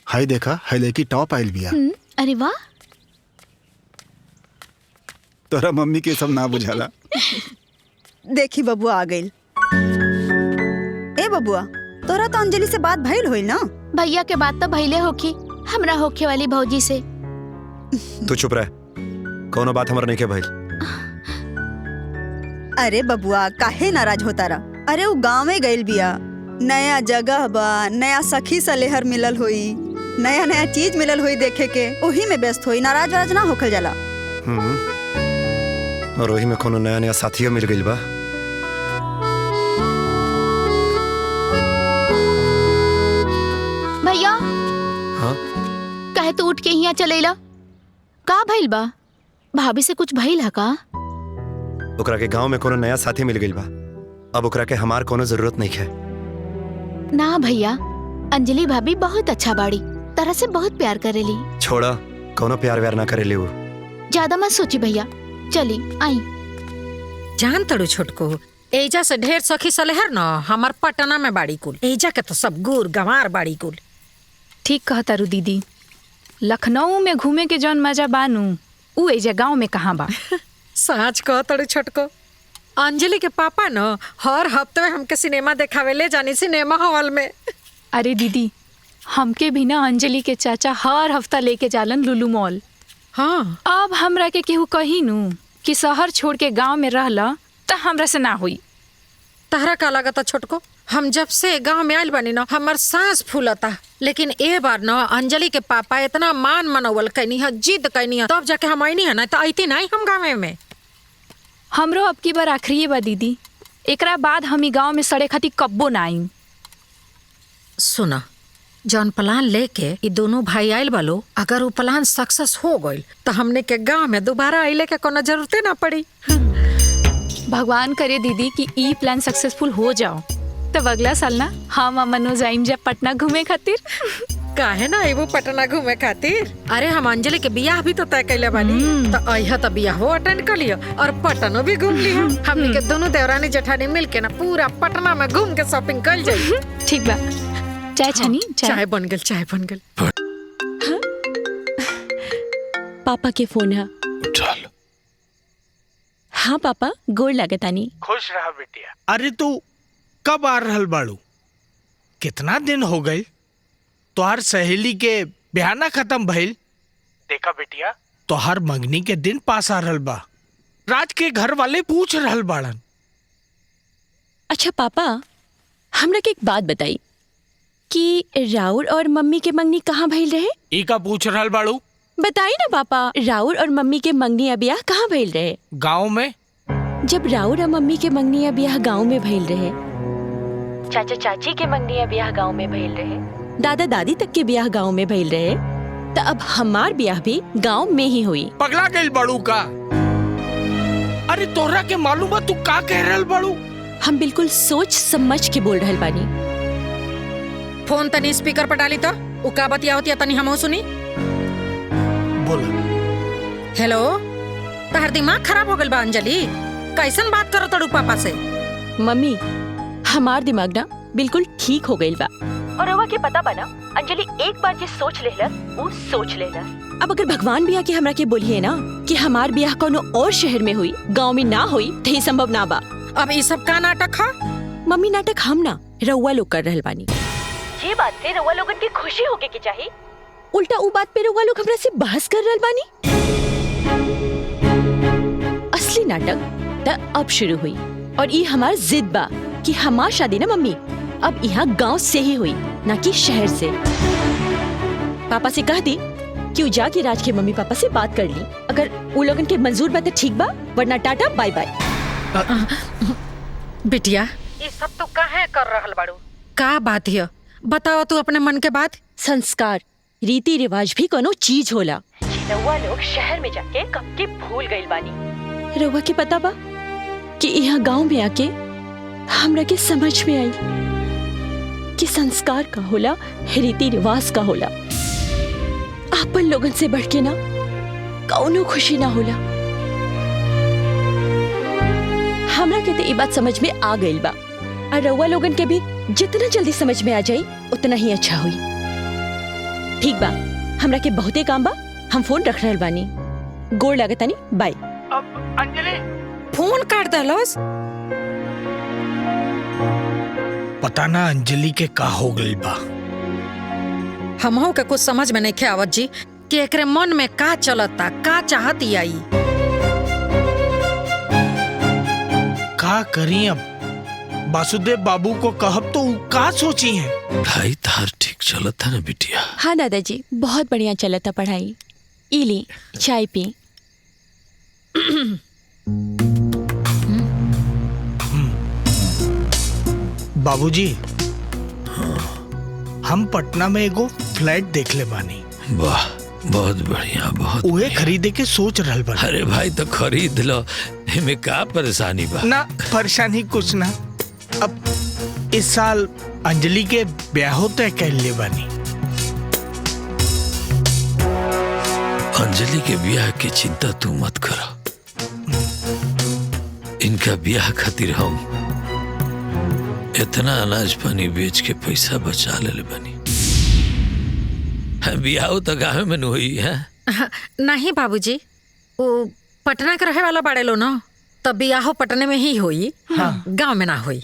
हाय देखा, हाय लेकी टॉप आइल बिया। अरे वाह, तोरा मम्मी के सब ना बुझाला। देखी बबुआ आ गई। ए बबुआ, तोरा तो अंजलि से बात भइल होई ना? भैया के बात तो भइले होखी, हमरा होखे वाली भौजी से। तू चुप रह, कोनो बात हमर नहीं के भइल। अरे बबुआ, काहे नाराज होता रहा? अरे वो गाँव में गइल बिया, नया जगह बा, नया सखी सलेहर मिलल होई, नया नया चीज मिलल होई देखे के, वही में व्यस्त होई, नाराज वाराज ना होखल जाला। और वही में कोनो नया नया साथियों मिल गइल बा। भैया, हाँ? काहे तू उठ के यहाँ चलेला? का भइल बा? भाभी से कुछ भइल है का? ओकरा के गांव में कोनो नया साथी मिल गइल बा, अब ओकरा के हमार कोनो जरूरत नहीं है। ना भैया, अंजलि भाभी बहुत अच्छा बाड़ी, तरह से बहुत प्यार करेली। छोड़ा, कोनो प्यार व्यार ना करेली वो। ज्यादा मत सोची भैया, चली आई। जान तड़ू छोटको, एजा से ढेर सखी सलेहर न हमार पटना में बाड़ी कुल, एजा के तो सब गुर गंवार बाड़ी कुल। ठीक कहता रू दीदी, लखनऊ में घूमे के जौन मजा बानू उ एजा गाँव में कहाँ बा? साँच कह तड़े छोटको, अंजलि के पापा न हर हफ्ते हमके सिनेमा देखावे ले जानी सिनेमा हॉल में। अरे दीदी, हमके भी ना अंजलि के चाचा हर हफ्ता लेके जालन लुलु मॉल। हाँ, अब हमरा के केहू कही नू कि शहर छोड़ के गांव में रहला त हमरा से ना हुई। तहरा का लागता छोटको, हम जब से गांव में आइल बानी ना हमर सांस फूलता, लेकिन ए बार ना अंजलि के पापा इतना मान मनोवल कैनी है, जिद कैनी है, तब जाके हम आईनी है ना तो आईती नहीं हम गाँव में। हमरो अब की बार आखिरी बा दीदी, एकरा बाद हम ई गांव में सड़े खातिर कब्बो ना आईम। सुना, जौन प्लान लेके ये दोनों भाई आइल बालो, अगर वो प्लान सक्सेस हो गइल तो हमने के गांव में दोबारा आइले के कोनो जरूरते ना पड़ी। भगवान करे दीदी कि ई प्लान सक्सेसफुल हो जाओ, तब अगला साल ना हम मनोज आइम जब पटना घूमे खातिर। काहे ना आइबो पटना घूमे खातिर? अरे हम अंजलि के बियाह भी तो तय कैले बानी, तो अइहा तो बियाहो अटेंड कर लियो और पटनो भी घूम लियो। हमनी के दोनों देवरानी जेठानी मिल के ना पूरा पटना में घूम के शॉपिंग कर जाई। ठीक बा, चाय छनी? चाय बन गेल, चाय बन गेल। पापा के फोन है। चल। हाँ पापा, गोड़ लागतानी। खुश रहा बेटिया। अरे तू कब आ रहल बाड़ू? कितना दिन हो गए? तोहार सहेली के बयाना खत्म भइल। देखा बेटिया, तोहार मंगनी के दिन पास आ रहल बा। राज के घर वाले पूछ रहल बाड़न। अच्छा पापा, हमरा के एक बात बताई कि राउर और मम्मी के मंगनी कहाँ भइल रहे? ई का पूछ रहल बाड़ू? बताई ना पापा, राउर और मम्मी के मंगनी या ब्याह कहाँ भइल रहे? गाँव में। जब राउर और मम्मी के मंगनी या ब्याह गाँव में भइल रहे, चाचा चाची के मंगनी या ब्याह गाँव में भइल रहे, दादा दादी तक के ब्याह गाँव में भइल रहे, तो अब हमार ब्याह भी गाँव में ही हुई। पगला गइल बाड़ू का? अरे तोहरा के मालूम बा तू का कह रहल बाड़ू? हम बिल्कुल सोच समझ के बोल रहल बानी। फोन तनी स्पीकर पर डाली तो उ का बतिया होती तनी हमहू सुनी। बोला। हेलो, तहर दिमाग खराब हो गइल बा अंजलि? कैसन बात करो तड़ू पापा से? मम्मी, हमार दिमाग ना बिल्कुल ठीक हो गइल बा। और रवा के पता बा ना, अंजलि एक बार जे सोच लेलस वो सोच लेलस। अब अगर भगवान भी आके हमरा के बोलिए ना कि हमार ब्याह कोनो और शहर में हुई, गांव में ना हुई, तो ये संभव ना बा। अब ये सब का नाटक है? मम्मी, नाटक हम ना रउआ लोग कर रहल बानी। ये बात से रउआ लोगन के खुशी होके के चाहिए, उल्टा उ बात पे रउआ लोग हमरा से बहस कर रहल बानी। असली नाटक त अब शुरू हुई, और ये हमार जिद बा कि हमार शादी ना मम्मी अब यहाँ गांव से ही हुई, ना कि शहर से। पापा से कह दी कि जाके राज के मम्मी पापा से बात कर ली। अगर वो लोगन के मंजूर बा तो ठीक बा, वरना टाटा बाय बाय। बिटिया, ये सब तो काहे कर रहल बाड़ू? का बात है बताओ तू अपने मन के बात। संस्कार, रीति रिवाज भी कोनो चीज होला। रउआ लोग शहर में जाके कब के भूल गइल बानी। रउआ के पता बा कि यहाँ गांव में आके हमरा के समझ में आई कि संस्कार का होला, रीति रिवाज का होला। आपन लोगन से बढ़ के ना कौनो खुशी ना होला। हमरा के तो ये बात समझ में आ गइल बा, और रउआ लोगन के भी जितना जल्दी समझ में आ जाई उतना ही अच्छा हुई। ठीक बा, हमरा के बहुते काम बा, हम फोन रख रहल बानी। गोड़ लागतानी, बाय। अब अंजलि फोन काट दलोस। पता ना अंजलि के का हो गइल बा। हमहू के कुछ समझ में नहीं आवत जी कि एकरे मन में का चलता, का चाहती आई। का करी अब? वासुदेव बाबू को कहब तो उ का सोची है? पढ़ाई तार ठीक चलता ना बिटिया? हाँ दादाजी, बहुत बढ़िया चलता पढ़ाई। इली चाय पी। बाबूजी, हम पटना में एगो फ्लैट देख ले बानी। वाह, बहुत बढ़िया, बहुत उहे खरीदे के सोच रहल बानी। अरे भाई तो खरीद लो, इमे का परेशानी बा? ना परेशानी कुछ ना। अब इस साल अंजलि के ब्याह तय कर ले बानी। अंजलि के ब्याह की चिंता तू मत करो। इनका ब्याह खातिर हम इतना अनाज पानी बेच के पैसा बचा ले बनी। ब्याह तो गाँव में न हुई है? नहीं बाबूजी, वो पटना के रहे वाला बाड़े लो ना, तब बियाहो पटने में ही होई, गांव में ना होई।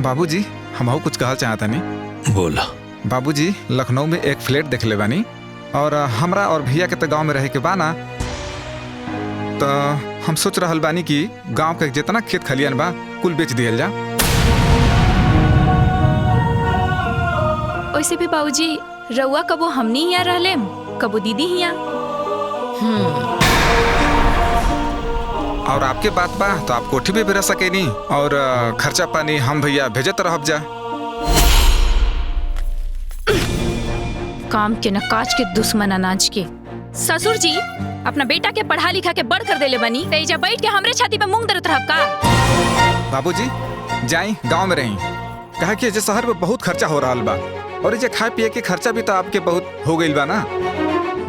बाबूजी हम कुछ कहना चाहता नहीं। बोला। बाबूजी लखनऊ में एक फ्लैट देख ले बानी और हमरा और भैया के तो गांव में रहे के बाना, तो हम सोच रहल बानी कि गांव के जितना खेत खलियान बा कुल बेच दियल जा। वैसे भी बाबूजी रउआ कबो हमनी हिया रहले, कबो दीदी हिया। और आपके बात बा तो आप कोठी भी रह सके नहीं और खर्चा पानी हम भैया भेजत रहब जा। काम के न काज के दुश्मन अनाज के। ससुर जी अपना बेटा के पढ़ा लिखा के बड़ कर देले बनी, तेजा बैठ के हमरे छाती पे मूंग दरत रहब का? बाबूजी जाई गांव में रही, कहा कि जे शहर में बहुत खर्चा हो रहा बा और ये खाए पिए के खर्चा भी तो आपके बहुत हो गई बा ना।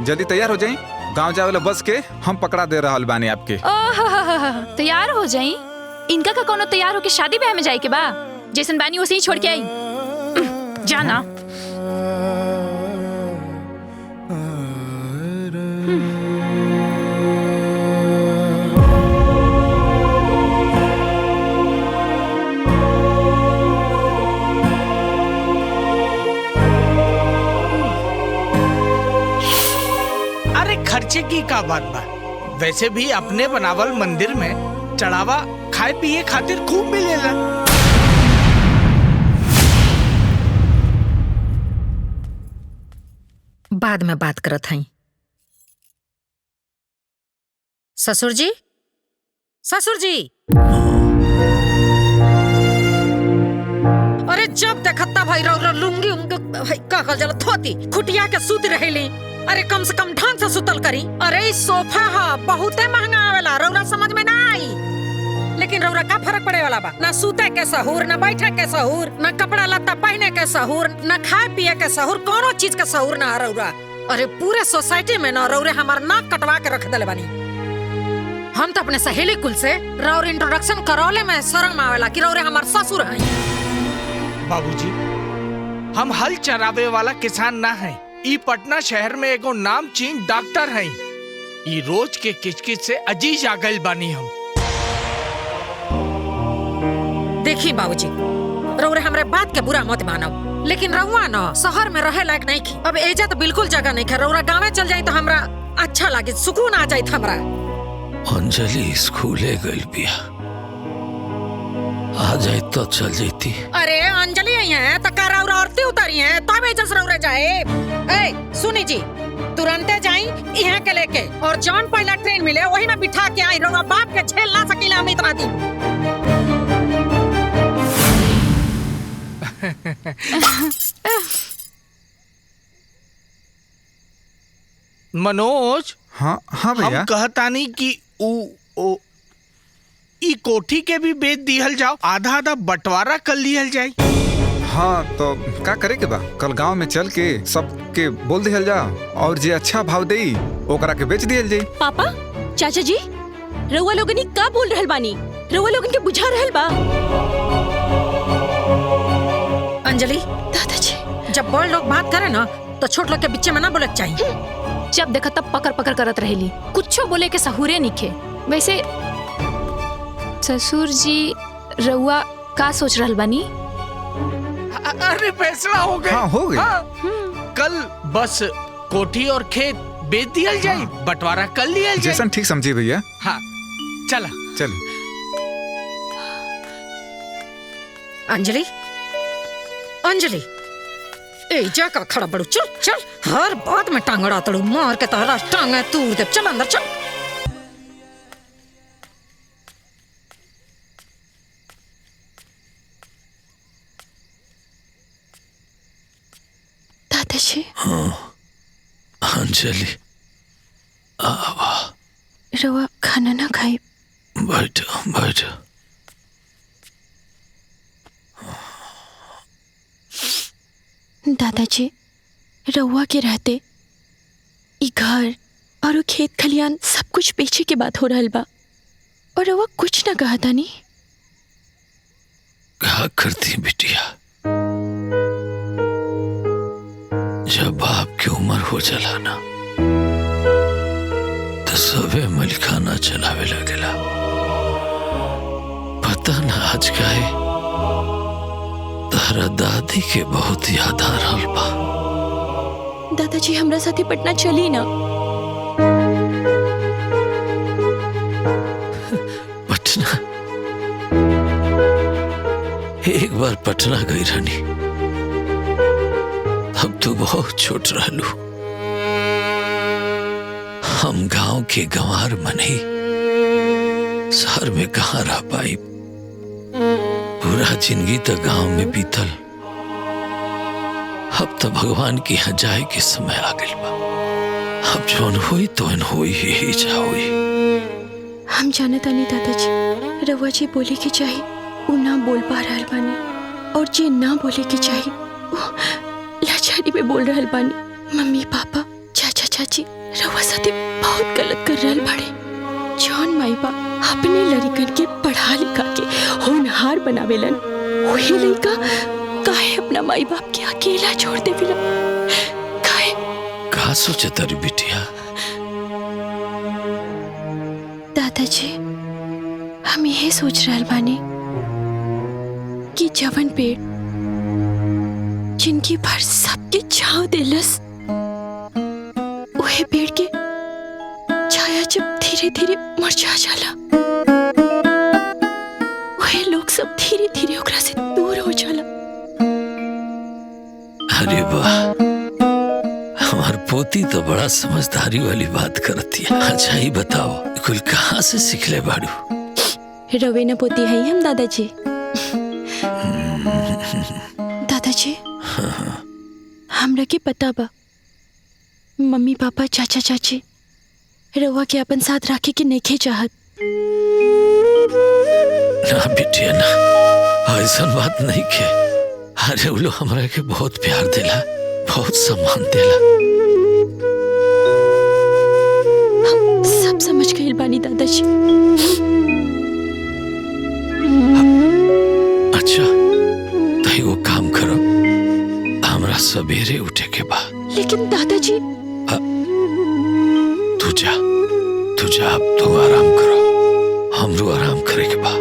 जल्दी तैयार हो जाई, गांव जावे वाला बस के हम पकड़ा दे रहल बानी आपके। तैयार हो जाई? इनका का कोनो तैयार होके शादी ब्याह में जाए के बा? जैसन बानी वैसे ही छोड़ के आई जाना। खर्चे की का बात बा? वैसे भी अपने बनावल मंदिर में चढ़ावा खाए पिए खातिर खूब मिलेला। बाद में बात करत हई। ससुर जी, ससुर जी, अरे जब देखता भाई रो लुंगी भाई का कल जला थोती खुटिया के सूत रहेली। अरे कम से कम ढंग से सुतल करी। अरे सोफा हा बहुते महंगा आवेला, रौरा समझ में ना आई। लेकिन रौरा का फर्क पड़े वाला बा? ना सूते के सहूर, ना बैठे के सहूर, ना कपड़ा लत्ता पहने के सहूर, ना खाए पिए के सहूर, कोनो चीज का सहूर ना रौरा। अरे पूरे सोसाइटी में ना रौरे हमार नाक कटवा के रख दले बानी। हम तो अपने सहेली कुल से रौर इंट्रोडक्शन करौले में शर्म आवेला कि रौरे हमार ससुर हैं। बाबूजी हम हल चरावे वाला किसान ना है। ई पटना शहर में एगो नामचीन डॉक्टर हैं। ई रोज के किचकिच से अजीज आ गइल बानी हम। देखी बाबूजी, रौरे हमरे बात के बुरा मत मानो, लेकिन रहुआ ना शहर में रहे लायक नहीं की। अब एजा तो बिल्कुल जगह नहीं है। रौरा गाँव में चल जाए तो हमरा अच्छा लगे, सुकून आ जाए हमरा। अंजलि स्कूले गइल बिया, आ जाए तो चल जाती। अरे अंजलि आई है तो का रौरा औरती उतारी है तब एजस रौरे जाए। ए सुनी जी, तुरंते जाई यहाँ के लेके और जौन पहला ट्रेन मिले वही में बिठा के आई। रौरा बाप के झेल ना सकीला हम इतना दिन। मनोज, हाँ हाँ भैया, हम कहतानी कि ई कोठी के भी बेच दिहल जाओ, आधा आधा बंटवारा कर लिहल जाए। हाँ तो का करे के बा? कल गांव में चल के सबके बोल दिहल जा और जे अच्छा भाव देई ओकरा के बेच दिहल जाई। पापा, चाचा जी, रउआ लोगनी का बोल रहल बानी? रउआ लोगन के बुझा रहल बा? अंजलि, दादाजी, जब बड़ लोग बात करे ना तो छोट लोग के बीच में ना बोले चाहिए। जब देखा तब पकड़ पकड़ करत रहेली, कुछो बोले के सहूरे निखे। वैसे ससुर जी रउआ का सोच रहल बानी? अरे फैसला हो गया। हाँ हो गया। कल बस कोठी और खेत बेच दियल जाए, बंटवारा कर लिया जाए। जैसन ठीक समझी भैया। हाँ चला चल। अंजलि, अंजलि, ए जा का खड़ा बड़ू, चल चल, हर बात में टांगड़ा तड़ू मार के तारा टांगे तूर दे। चल अंदर चल। दादाजी। हाँ अंजलि, आवा। रउआ खाना ना खाई? बैठो बैठो। दादाजी, रउआ के रहते ई घर और वो खेत खलियान सब कुछ पीछे के बात हो रहल बा और रउआ कुछ ना कहा था। नहीं क्या करती बिटिया, जब बाप की उम्र हो चला ना तो सबे मलिकाना चलावे लगेला। पता ना आज काहे तारा दादी के बहुत याद आ रहल बा। दादाजी हमरा साथे पटना चली ना। पटना? एक बार पटना गई रानी, अब तो बहुत छोट रहलू। हम गांव के गंवार मनी शहर में कहाँ रह पाई। पूरा जिंदगी तो गांव में बीतल, अब तो भगवान के यहाँ जाए के समय आ गइल बा। अब जौन होई तो होई ही जा होई। हम जानता नहीं दादाजी, रवा जी बोले के चाहिए वो ना बोल पा रहल बानी, और जे ना बोले के चाहिए वो लाचारी में बोल रहल बानी। मम्मी पापा चाचा चाची रवा साथे बहुत गलत कर रहल बाड़े। जौन माई बाप अपने लड़कन के पढ़ा लिखा के होनहार बनावेलन, वही लड़का काहे अपना माई बाप के अकेला छोड़ देवेला? काहे? का सोचे तारी बिटिया? दादाजी हम यही सोच रहल बानी कि जवन पेड़ जिनकी भर सबके छाव देलस, वही पेड़ के छाया जब धीरे धीरे मुरझा जाला, वही लोग सब धीरे धीरे ओकरा से दूर हो जाला। अरे वाह, हमार पोती तो बड़ा समझदारी वाली बात करती है। अच्छा ही बताओ, कुल कहाँ से सीखले बाड़ू? रवेना पोती है हम दादाजी। दादाजी हमरा के पता बा मम्मी पापा चाचा चाची रवा के अपन साथ रखे के नहीं चाहत। ना बिटिया ना, ऐसा बात नहीं के। अरे वो लोग हमरा के बहुत प्यार देला, बहुत सम्मान देला। हम सब समझ गए बानी दादाजी। अच्छा तो वो काम करो, हमरा सवेरे उठे के बा। लेकिन दादाजी तू जा, अब तू आराम करो, हमरो आराम करे के बा।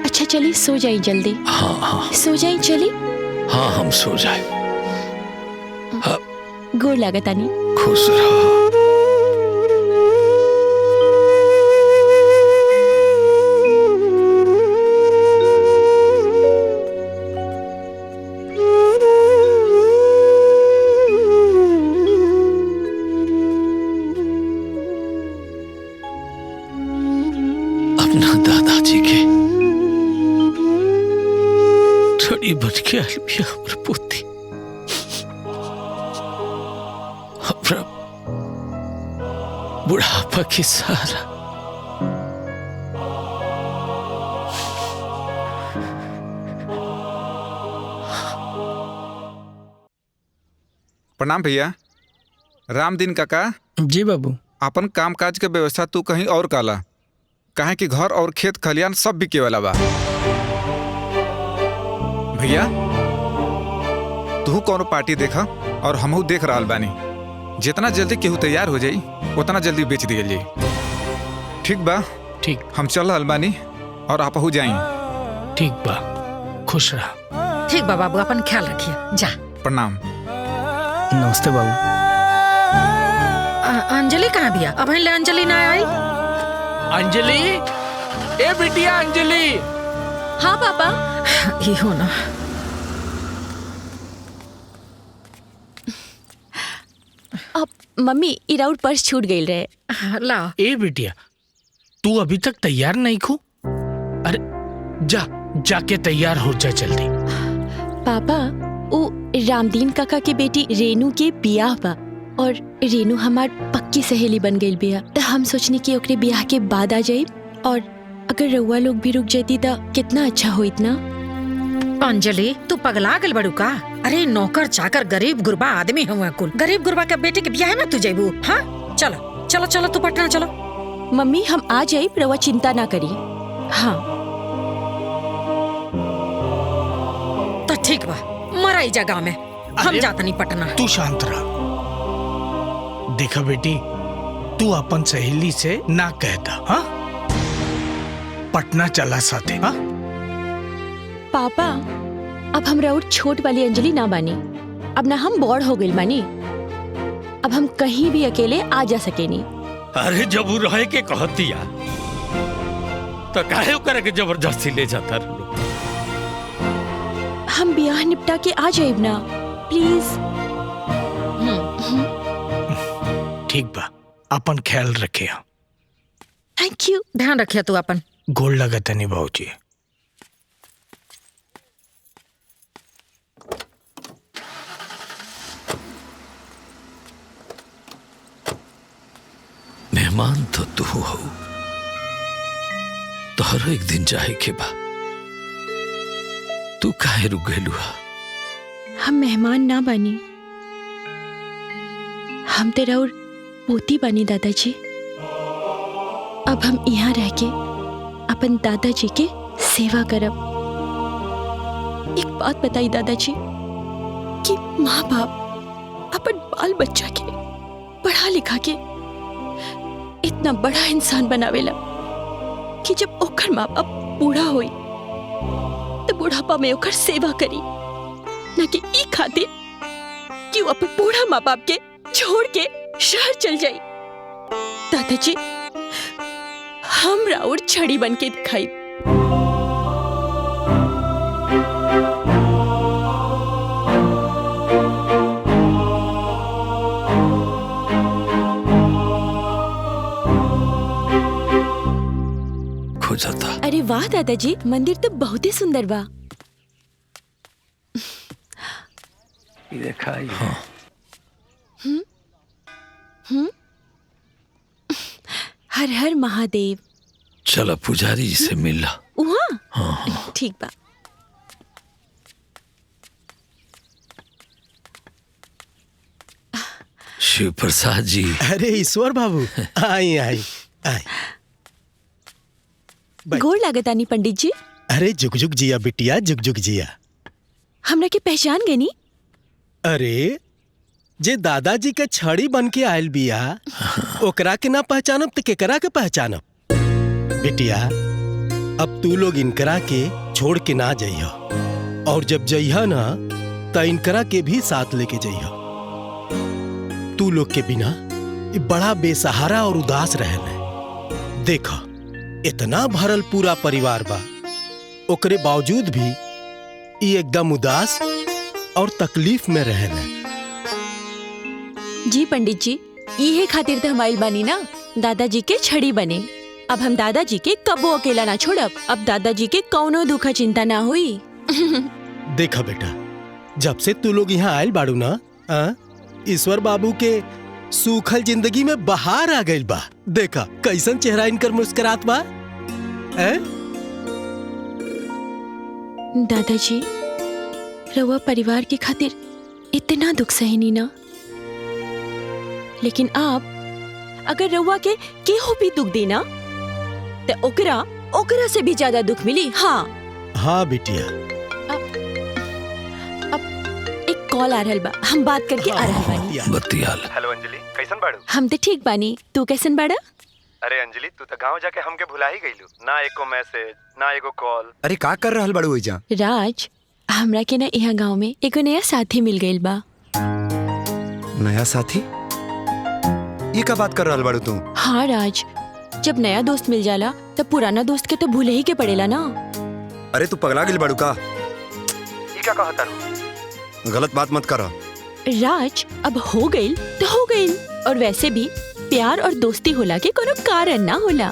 अच्छा चलिए सो जाइए जल्दी। हाँ हाँ सो जाइए, चली। हाँ हम सो जाए। गोर लागतानी। खुश रहो। अपना दादाजी के थोड़ी बन के आल भी हमर पोती, हमरा बुढ़ापा के सहारा। प्रणाम भैया। रामदीन काका। जी बाबू। अपन काम काज के व्यवस्था तू कहीं और काला, काहे कि घर और खेत खलियान सब बिके वाला बा। भैया तू कोनो पार्टी देखा और हमहू देख रहा बानी। जितना जल्दी केहू तैयार हो जाई उतना जल्दी बेच दिया जाई। ठीक बा? ठीक। हम चल रहल बानी और आप हो जाई। ठीक बा, खुश रहा। ठीक बा बाबू, अपन ख्याल रखिए। जा। प्रणाम। नमस्ते बाबू। अंजलि कहाँ बिया? अब ले अंजलि ना आई। अंजलि, ए बिटिया अंजलि। हाँ पापा। ये हो ना। अब मम्मी इराउट पर्स छूट गई रहे। ला। ए बिटिया तू अभी तक तैयार नहीं खू? अरे जाके तैयार हो जा जल्दी। पापा वो रामदीन काका के बेटी रेनू के बियाह बा, और रेनू हमार पक्की सहेली बन गई बिया। तो हम सोचनी कि ओकरे बियाह के बाद आ जाए, और अगर रउआ लोग भी रुक जाती तो कितना अच्छा होइत ना। अंजलि तू पगला गल बड़ू का? अरे नौकर चाकर गरीब गुरबा आदमी हुआ कुल। गरीब गुरबा के बेटे के ब्याह में तू जेबू? हाँ चलो चलो चलो, तू पटना चलो। मम्मी हम आ जाए, रउआ चिंता ना करी। हाँ तो ठीक बा, मराई जा गाँव में। हम जाता नहीं पटना। तू शांत रह। देखा बेटी, तू अपन सहेली से ना कहता, हाँ? पटना चला साथे, हाँ? पापा, अब हम और छोट वाली अंजलि ना बानी। अब ना हम बड़ हो गइल बानी। अब हम कहीं भी अकेले आ जा सकेनी। अरे जब वो रहे के कहतिया तो काहे ओकरा के जबरदस्ती ले जाता रहो। हम ब्याह निपटा के आ जाइब ना, प्लीज। ठीक बा, अपन ख्याल रखे। Thank you. ध्यान रखिया तू अपन। गोल लगत नहीं बाबूजी। मेहमान तो तू हो, तोहर एक दिन जाए के बा। तू काहे रुक गइलू? हम मेहमान ना बनी, हम तेरा और पोती बनी दादाजी। अब हम यहाँ रह के अपन दादाजी के सेवा करब। एक बात बताई दादाजी कि माँ बाप अपन बाल बच्चा के पढ़ा लिखा के इतना बड़ा इंसान बनावेला कि जब ओकर माँ बाप बूढ़ा होई तो बुढ़ापा में ओकर सेवा करी, न कि ई खातिर कि वो अपन बूढ़ा माँ बाप के छोड़ के शहर चल जाई। दादाजी, हम राउर छड़ी बन के दिखाई। खो जाता। अरे वाह दादाजी, मंदिर तो बहुत ही सुंदर बा। देखा हाँ। हर हर महादेव। चला पुजारी जी से मिला। वहाँ? हाँ। ठीक बा। शिव प्रसाद जी। अरे ईश्वर बाबू, आई आई आई। गोड़ लागतानी पंडित जी। अरे जुग जुग जिया बिटिया, जुग जुग जिया। हमरा के पहचान गए नी? अरे जे दादाजी के छड़ी बन के आयल बिया, ओकरा के ना पहचानब तो केकरा के पहचानब? बिटिया, अब तू लोग इनकरा के छोड़ के ना जइह, और जब जइह ना तो इनकरा के भी साथ लेके जइह। तू लोग के बिना ये बड़ा बेसहारा और उदास रहना। देखा, इतना भरल पूरा परिवार बा, ओकरे बावजूद भी ये एकदम उदास और तकलीफ में रहना। जी पंडित जी, ये खातिर तो हमारी बानी ना दादाजी के छड़ी बने। अब हम दादाजी के कबो अकेला ना छोड़ब। अब दादाजी के कौनो दुख चिंता ना हुई। देखा बेटा, जब से तू लोग यहाँ आयल बाड़ू ना, ईश्वर बाबू के सूखल जिंदगी में बहार आ गइल बा। देखा कैसन चेहरा इनकर मुस्कुरात बा। दादाजी, रउआ परिवार के खातिर इतना दुख सहनी ना, लेकिन आप अगर रउआ के केहू भी दुख देना तो ओकरा से भी ज्यादा दुख मिली। हाँ हाँ बिटिया। अब एक कॉल आ रहल बा, हम बात करके आ रहल बानी। बतियाल। हेलो अंजलि, कैसन बाड़ू? हम तो ठीक बानी, तू कैसन बाड़ा? अरे अंजलि, तू तो गांव जाके हमके भुला ही गईलू। ना एको मैसेज, ना एको कॉल। अरे का कर रहल बाड़ू ओइजा? राज, हमरा के ना यहाँ गांव में एगो नया साथी मिल गइल बा। नया साथी? ये का बात कर रहल बाड़ू तू? हाँ राज, जब नया दोस्त मिल जाला तब पुराना दोस्त के तो भूले ही के पड़ेला ना। अरे तू पगला गिल बाड़ू का? ये क्या कहता रू? गलत बात मत करो। राज, अब हो गइल तो हो गइल, और वैसे भी प्यार और दोस्ती होला के कोनो कारण ना होला।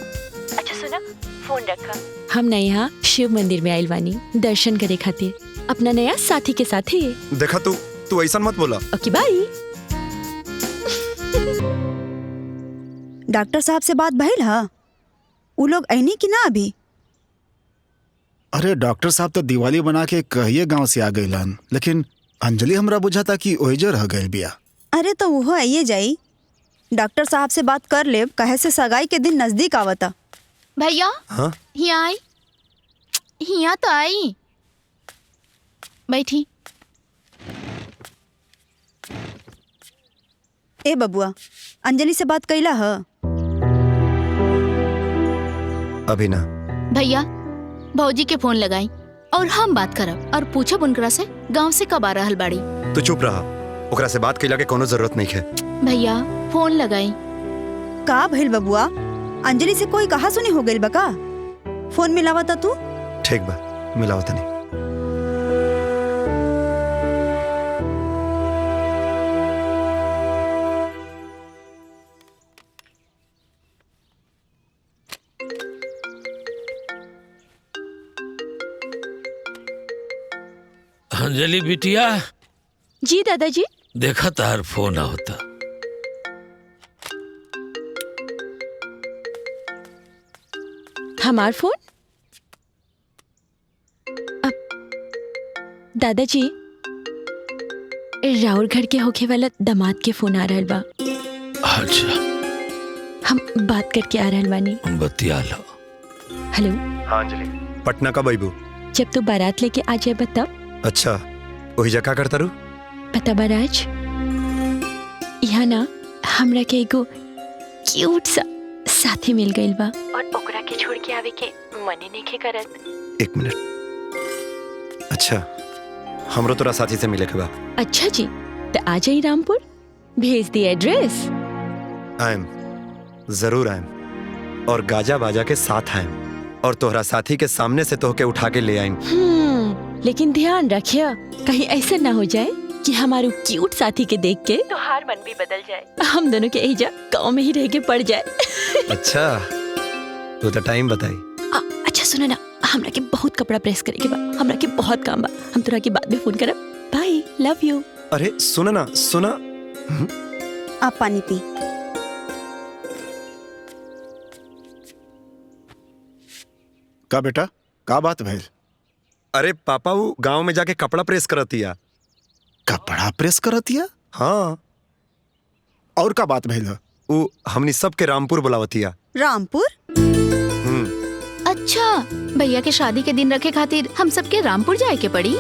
अच्छा सुना, फोन रखा। हम ना यहाँ शिव मंदिर में आइल बानी दर्शन करे खातिर अपना नया साथी के साथ ही। देखा तू ऐसा मत बोला। ओके बाय। डॉक्टर साहब से बात भइल हा? उ लोग ऐनी कि ना अभी? अरे डॉक्टर साहब तो दिवाली बना के कहिए गांव से आ गइलन, लेकिन अंजलि हमरा बुझाता कि ओहिजे रह गइल बिया। अरे तो वो आइए जाई, डॉक्टर साहब से बात कर ले, कहे से सगाई के दिन नजदीक आवता। भैया, हाँ? यहाँ आई, यहाँ तो आई, बैठी। ए बबुआ, अंजलि से बात कैला ह? अभी ना। भैया भौजी के फोन लगाई और हम बात करब और पूछब उनकरा से गांव से कब आ रहल बाड़ी। तू चुप रहा, ओकरा से बात कैला के कोनो जरूरत नहीं है। भैया फोन लगाई। का भइल बबुआ? अंजलि से कोई कहा सुनी हो गइल बा का? फोन मिलावा ता तू। ठीक बा, मिलाओ तनी। अंजलि बिटिया। जी दादाजी। देखा तार फोन होता। हमार फोन? अब दादाजी, राउर घर के होखे वाला दामाद के फोन आ रहल बा। अच्छा। हम बात करके आ रहल बानी। बतिया लो। हेलो। हाँ अंजलि, पटना कब आइबू? जब तू बारात लेके आ जाए बता। अच्छा, वही जगह करता रू? पता बा राज, यहाँ ना हमरा के एगो क्यूट सा साथी मिल गइल बा और ओकरा के छोड़ के आवे के मने नइखे करत। एक मिनट। अच्छा, हमरो तोरा साथी से मिले के बा। अच्छा जी, तो आ जाई रामपुर, भेज दी एड्रेस। आयम, जरूर आयम, और गाजा बाजा के साथ आयम, और तोहरा साथी के सामने से तोहके उठा के ले आयम। लेकिन ध्यान रखिया, कहीं ऐसा ना हो जाए कि हमारे क्यूट साथी के देख के तो हार मन भी बदल जाए, हम दोनों के एजा गाँव में ही रह के पड़ जाए। अच्छा, तू तो टाइम बताई। अच्छा सुना ना, हमरा के बहुत कपड़ा प्रेस करे के बा, हमरा के बहुत काम बा, हम तोरा के बाद में फोन करब। Bye, love you. अरे सुना ना, सुना। आप पानी पी। का बेटा, का बात भइल? अरे पापा वो गांव में जाके कपड़ा प्रेस करतिया। कपड़ा प्रेस करतिया? हाँ। और का बात भइल? वो हमनी सब के रामपुर बुलावतिया। रामपुर? अच्छा, भैया के शादी के दिन रखे खातिर हम सबके रामपुर जाए के पड़ी।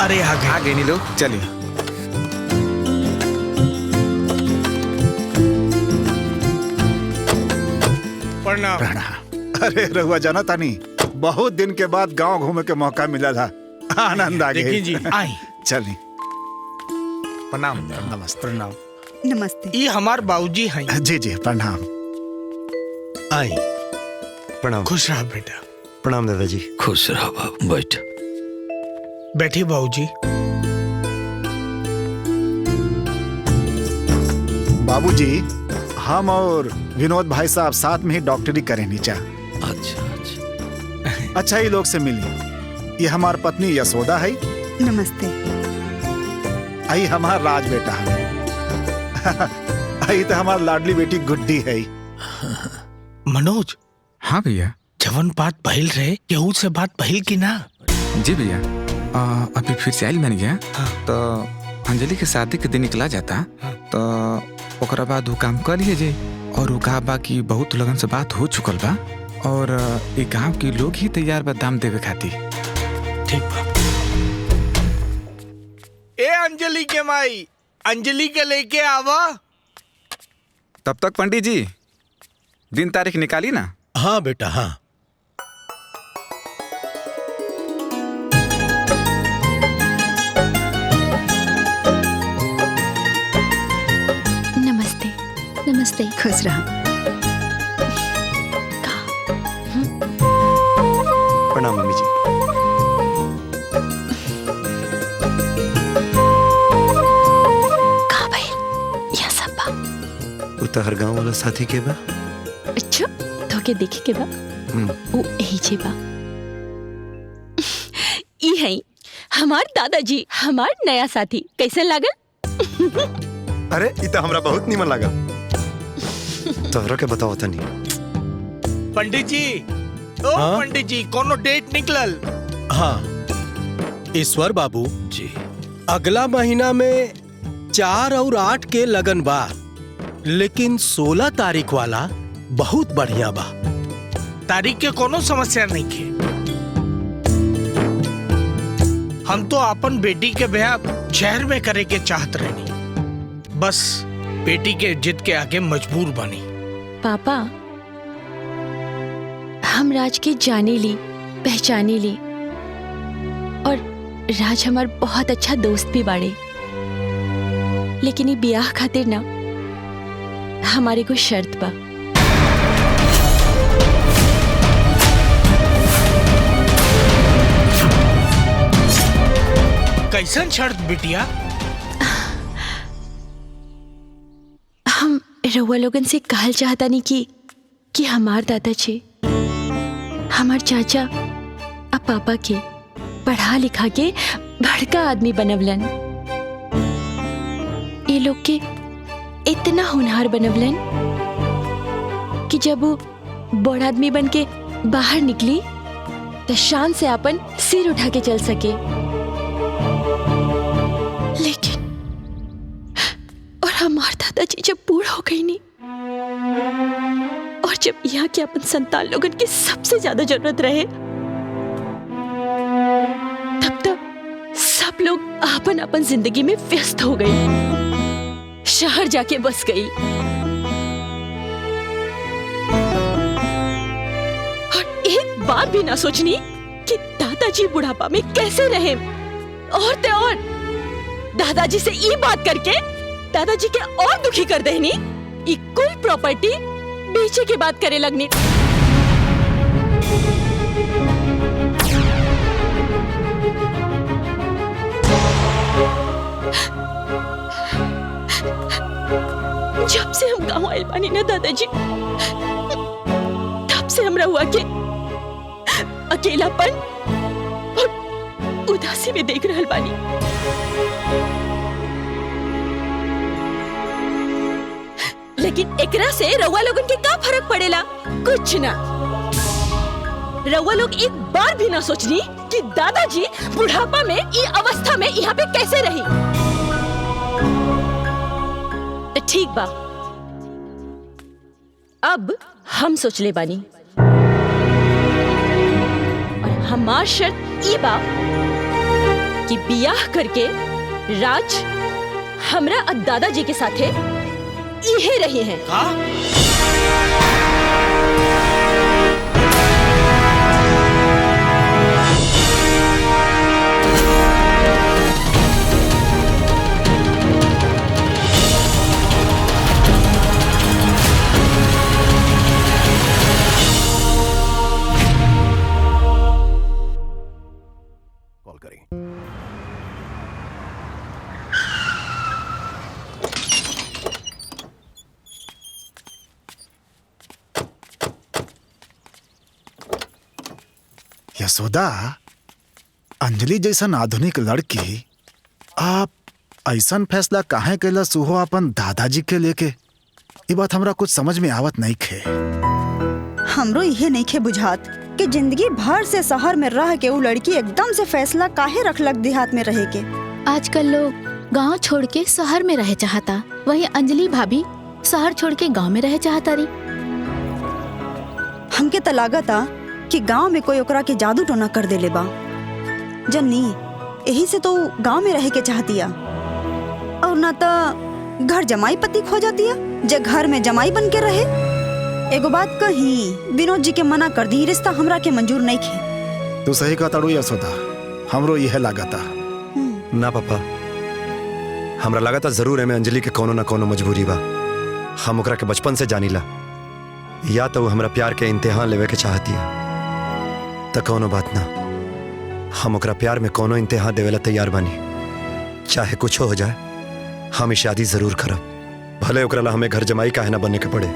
अरे आ गए नी लोग, चलिए। प्रणाम। अरे रहुआ जाना तानी, बहुत दिन के बाद गांव घूमे के मौका मिला था, आनंद आ गया। देखिए जी, आई। चलिए। प्रणाम। नमस्ते। प्रणाम। नमस्ते। ये हमार बाबूजी हैं। जी जी, प्रणाम। आई। प्रणाम। खुश रहा बेटा। प्रणाम दादाजी। खुश रहो बाबू, बैठ। बैठिए बाबूजी। बाबूजी, हम और विनोद भाई साहब साथ में ही डॉक्टरी करें नीचा। अच्छा अच्छा। अच्छा, ही लोग से मिली। ये हमार पत्नी यशोदा है। नमस्ते। आई हमार राज बेटा है। आई तो हमार लाडली बेटी गुड्डी है। मनोज। हाँ भैया। जवन बात भइल रहे, केहू से बात भइल की ना? जी भैया, अभी फिर से आइल बन गया। तो अंजलि के शादी के दिन निकला जाता, तो ओकरा बाद वो काम कर लिए जे, और वो कहा बा कि बहुत लोगन से बात हो चुकल बा, और एक गांव के लोग ही तैयार बा दाम देवे खातिर। ठीक बा। ए अंजलि के माई, अंजलि के लेके आवा। तब तक पंडित जी दिन तारीख निकाली ना। हाँ बेटा, हाँ। नमस्ते। नमस्ते। खुश रहा। प्रणाम मम्मी जी। का भाई, यह सब बा। उतर गांव वाला साथी के बा। अच्छा, तो के देखे के बा। वो यही छे बा। ई है हमार दादाजी, हमार नया साथी। कैसे लागल? अरे ये तो हमरा बहुत नीमन लगा। तोहरा के बताओ तनी। पंडित जी, ओ हाँ? पंडित जी, कोनो डेट निकलल? हाँ ईश्वर बाबू जी, अगला महीना में 4 और 8 के लगन बा, लेकिन 16 तारीख वाला बहुत बढ़िया बा। तारीख के कोनो समस्या नहीं के। हम तो अपन बेटी के ब्याह शहर में करे के चाहत रहनी, बस बेटी के जिद के आगे मजबूर बनी। पापा, हम राज के जाने ली पहचाने ली, और राज हमार बहुत अच्छा दोस्त भी बाड़े, लेकिन ये ब्याह खातिर ना हमारे को शर्त बा। कैसन शर्त बिटिया? हम रउआ लोगन से कहल चाहता नहीं कि हमार दादाजी हमार चाचा अब पापा के पढ़ा लिखा के बड़का आदमी बनवलन। ये लोग के इतना होनहार बनवलन कि जब वो बड़ आदमी बन के बाहर निकली तो शान से अपन सिर उठा के चल सके। लेकिन और हमार दादाजी जब बूढ़ हो गई नहीं, और जब यहाँ के अपन संतान लोगन की सबसे ज्यादा जरूरत रहे, तब तक सब लोग अपन अपन जिंदगी में व्यस्त हो गई, शहर जाके बस गई। और एक बार भी ना सोचनी कि दादाजी बुढ़ापा में कैसे रहे। और ते और दादाजी से ये बात करके दादाजी के और दुखी कर देनी, ये कुल प्रॉपर्टी बेचे के बात करे लगनी। जब से हम गांव आइल बानी ना दादाजी, तब से हमरा हुआ के अकेलापन और उदासी में देख रहल बानी। लेकिन एकरा से रउआ लोगन के का फर्क पड़ेला? कुछ ना। रउआ लोग एक बार भी ना सोचनी कि दादाजी बुढ़ापा में ई अवस्था में यहाँ पे कैसे रही। ठीक बा, अब हम सोच ले बानी, और हमार शर्त ई बा कि बियाह करके राज हमरा और दादाजी के साथे इहे रहे हैं। कॉल करें। यशोदा, अंजलि जैसन आधुनिक लड़की आप ऐसन फैसला काहे कैला सुहो अपन दादाजी के लेके? ये बात हमरा कुछ समझ में आवत नहीं खे। हमरो यह नहीं खे बुझात कि जिंदगी भर से शहर में रह के वो लड़की एकदम से फैसला काहे रखलक देहात में रहे के। आजकल लोग गांव छोड़ के शहर में रहे चाहता, वही अंजलि भाभी शहर छोड़ के गांव में रहे चाहता रही। हमके तो लागता कि गांव में कोई ओकरा के जादू टोना कर देले बा। जन्नी यही से तो गांव में रह के चाहतिया, और ना तो घर जमाई पति खो जातिया जे घर में जमाई बन के रहे। एगो बात कही, विनोद जी के मना कर दी, रिश्ता हमरा के मंजूर नहीं खे। तू सही कहता यशोदा, हमरो यह लागता। ना पापा, हमरा लागता जरूर है में अंजलि के कोनो ना कोनो मजबूरी बा। हम ओकरा के बचपन से जानीला, या तो वो हमरा प्यार के इम्तिहान लेवे के चाहती है, तो कोनो बात ना, हम ओकरा प्यार में कोनो इम्तिहान देवेला तैयार बानी। चाहे कुछ हो जाए, हम ई शादी जरूर करब, भले ओकरा ला हमें घर जमाई काहे ना बनने के पड़े।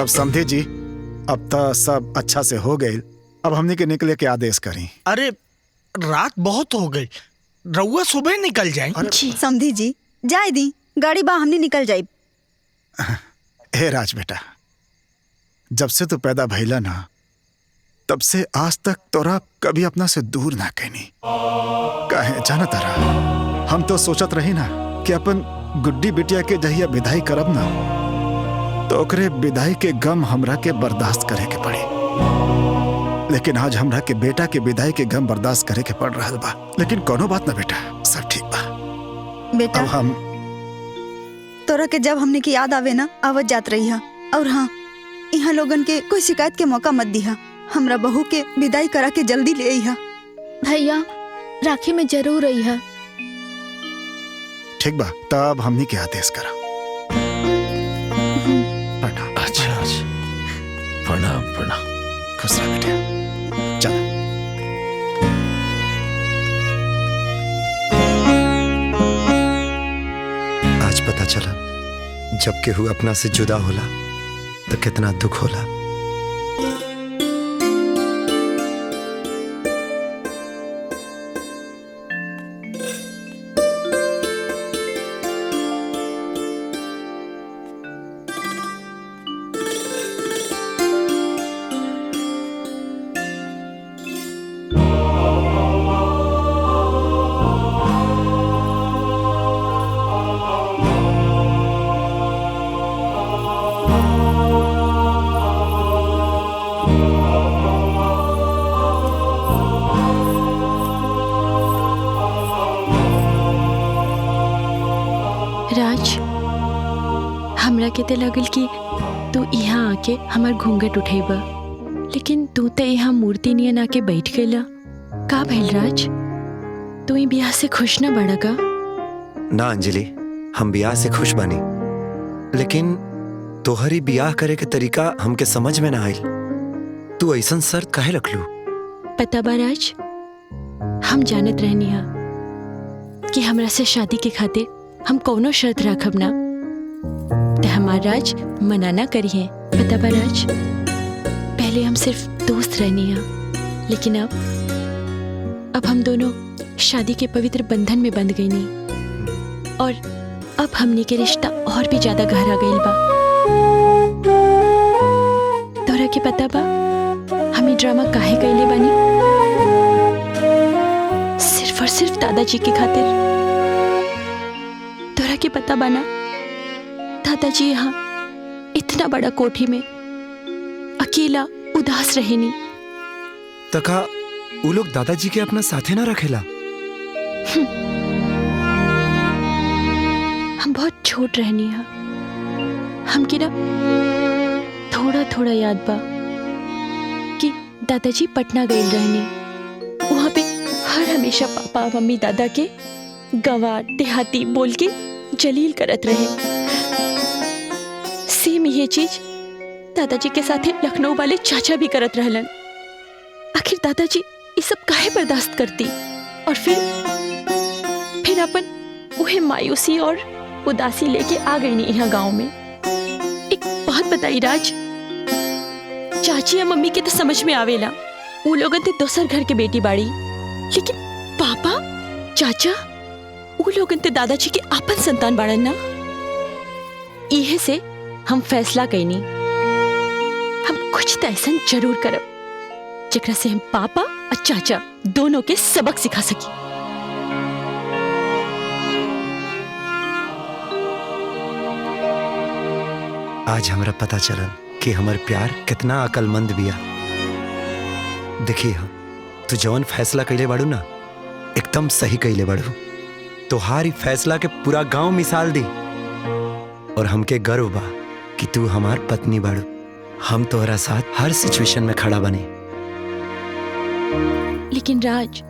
तब समझे जी, अब तो सब अच्छा से हो गए। अब हमने के निकले के आदेश करी। अरे रात बहुत हो गई, रउआ सुबह निकल जाए। समझी जी, जाए दी, गाड़ी बा हमने निकल जाए। हे राज बेटा, जब से तू पैदा भइला ना, तब से आज तक तोरा कभी अपना से दूर ना कहनी। काहे जाना तारा, हम तो सोचत रही ना कि अपन गुड्डी बिटिया के जहिया विदाई करब ना, तो ओकरे विदाई के गम हमरा के बर्दाश्त करे के पड़ी। लेकिन आज हमरा के बेटा के विदाई के गम बर्दाश्त करे के पड़ रहा बा। लेकिन कोनो बात ना बेटा, सब ठीक बा। बेटा अब हम तोरा के जब हमने की याद आवे ना, आवत जात रही है। और हाँ, यहाँ लोगन के कोई शिकायत के मौका मत दिहा। हमरा बहू के विदाई करा के जल्दी ले आई है। भैया राखी में जरूर आई है। ठीक बा, तब हमने के आदेश करा। अच्छा प्रणाम प्रणाम। खुश रह बेटा, चल। आज पता चला जब केहू अपना से जुदा होला तो कितना दुख होला। राज, हमरा के ते लगल कि तू यहाँ आके हमार घूंघट उठेबा, लेकिन तू तो यहाँ मूर्ति नियन आके बैठ गईला। का भइल राज, तू ई ब्याह से खुश ना बड़ा का? ना अंजलि, हम ब्याह से खुश बानी, लेकिन तोहरी ब्याह करे के तरीका हमके समझ में ना आइल। तू ऐसन शर्त काहे रखलू? पता बा राज, हम जानत रहनी हा कि हमरा से शादी के खातिर हम कौनो शर्त रखब ना ते हमार राज मना ना करी है। पता बा राज, पहले हम सिर्फ दोस्त रहनी हा, लेकिन अब हम दोनों शादी के पवित्र बंधन में बंध गई नहीं, और अब हमने के रिश्ता और भी ज्यादा गहरा गईल बा। तोरा के पता बा हम ई ड्रामा काहे कइले बानी? सिर्फ और सिर्फ दादाजी के खातिर। तोरा के पता बा ना, दादाजी यहाँ इतना बड़ा कोठी में अकेला उदास रहे नहीं। तका वो लोग दादाजी के अपना साथे ना रखेला? हम बहुत छोट रहनी है, हमके ना थोड़ा थोड़ा याद बा कि दादाजी पटना गए रहने। वहाँ पे हर हमेशा पापा मम्मी दादा के गंवार देहाती बोल के जलील करत रहे। सेम ये चीज दादाजी के साथ लखनऊ वाले चाचा भी करत रहलन। आखिर दादाजी ये सब काहे बर्दाश्त करती, और फिर अपन उहे मायूसी और उदासी लेके आ गई नहीं यहाँ गांव में। एक बात बताई राज, चाची या मम्मी के तो समझ में आवेला, वो लोगन ते दोसर घर के बेटी बाड़ी, लेकिन पापा चाचा वो लोगन ते दादाजी के आपन संतान बाड़न ना। इहे से हम फैसला कईनी, हम कुछ तो ऐसा जरूर करब जेकरा से हम पापा और चाचा दोनों के सबक सिखा सकी। आज हमरा पता चलल कि हमर प्यार कितना अकलमंद बिया। देखिए हम तू जवन फैसला कइले बाड़ू ना, एकदम सही कइले बाड़ू। तोहारी फैसला के पूरा गांव मिसाल दी, और हमके गर्व बा कि तू हमार पत्नी बाड़ू। हम तोहरा साथ हर सिचुएशन में खड़ा बने। लेकिन राज,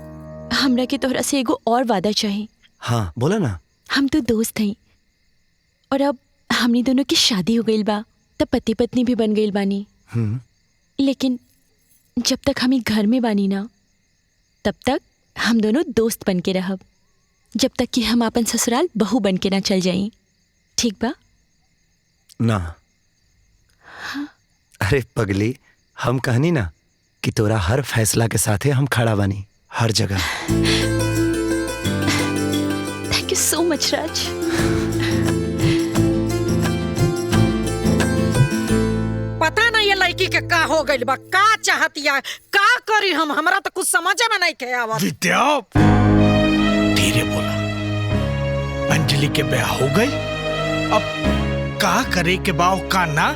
हमरा के तोहरा से एगो और वादा चाहिए। हाँ बोला ना। हम तो दोस्त हैं, और अब हमनी दोनों की शादी हो गई बा, तब पति पत्नी भी बन गई बानी। लेकिन जब तक हम घर में बानी ना, तब तक हम दोनों दोस्त बन के रहब, जब तक कि हम अपन ससुराल बहू बन के ना चल जाई। ठीक बा? ना, अरे पगली, हम कहनी ना कि तोरा हर फैसला के साथे हम खड़ा बानी, हर जगह। थैंक यू सो मच राज। पता नहीं ये लड़की के का हो गइल बा, का चाहतिया, का करी हम, हमरा तो कुछ समझ में नहीं के आवत। विद्या, धीरे बोला। अंजलि के ब्याह हो गई, अब का करे के बाव का ना,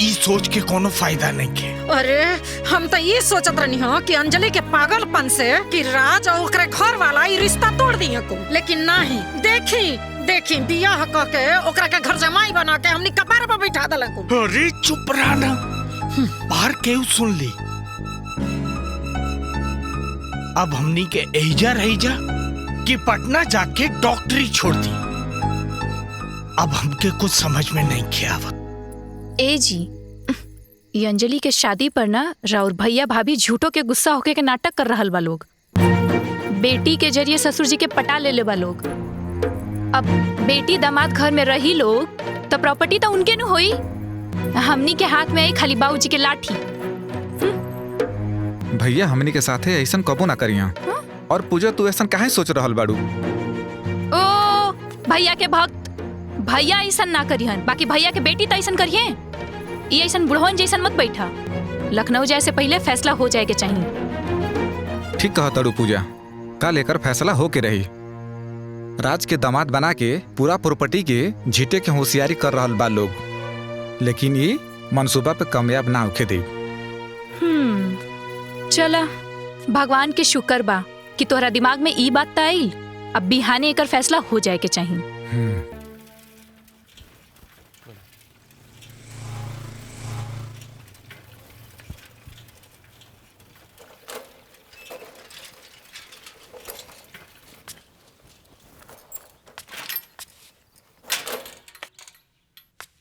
ई सोच के कोनो फायदा नहीं के। अरे हम तो ये सोचत रहनी हो कि अंजलि के पागलपन से कि राज और ओकरे घर वाला ये रिश्ता तोड़ दिए को, लेकिन नहीं। देखी बियाह क के ओकरा के घर जमाई बना के हमनी कपार पर बैठा देलक। अरे चुप रहा ना, बाहर केहू सुन ली। अब हमनी के एहिजा रही जा कि पटना जाके डॉक्टरी छोड़ दी। अब हमके कुछ समझ में नहीं किया आवत। ए जी, ये अंजलि के शादी पर ना राउर भैया भाभी झूठो के गुस्सा होके के नाटक कर रहल बा लोग। बेटी के जरिए ससुर जी के पटा ले ले बा लोग। अब बेटी दामाद घर में रही लोग तो प्रॉपर्टी तो उनके न होई। हमनी के हाथ में आई खाली बाबूजी के लाठी। भैया हमनी के साथे ऐसन कबो ना करिया। और पूजा तू ऐसन काहे सोच रहल बाड़ू? ओ भैया के भक्त, भैया ऐसन ना करिहन, बाकी भैया के बेटी तो ऐसन करिए। ये ऐसन बुढ़वन जैसन मत बैठा। लखनऊ जाए से पहले फैसला हो जाए के चाहिए। ठीक कहा तड़ू पूजा, का लेकर फैसला हो के रही। राज के दामाद बना के पूरा प्रॉपर्टी के झीटे के होशियारी कर रहल बा लोग, लेकिन ये मंसूबा पे कामयाब ना होके दे। चला, भगवान के शुक्र बा कि तोहरा दिमाग में ई बात आई। अब बिहाने एकर फैसला हो जाए के चाहिए।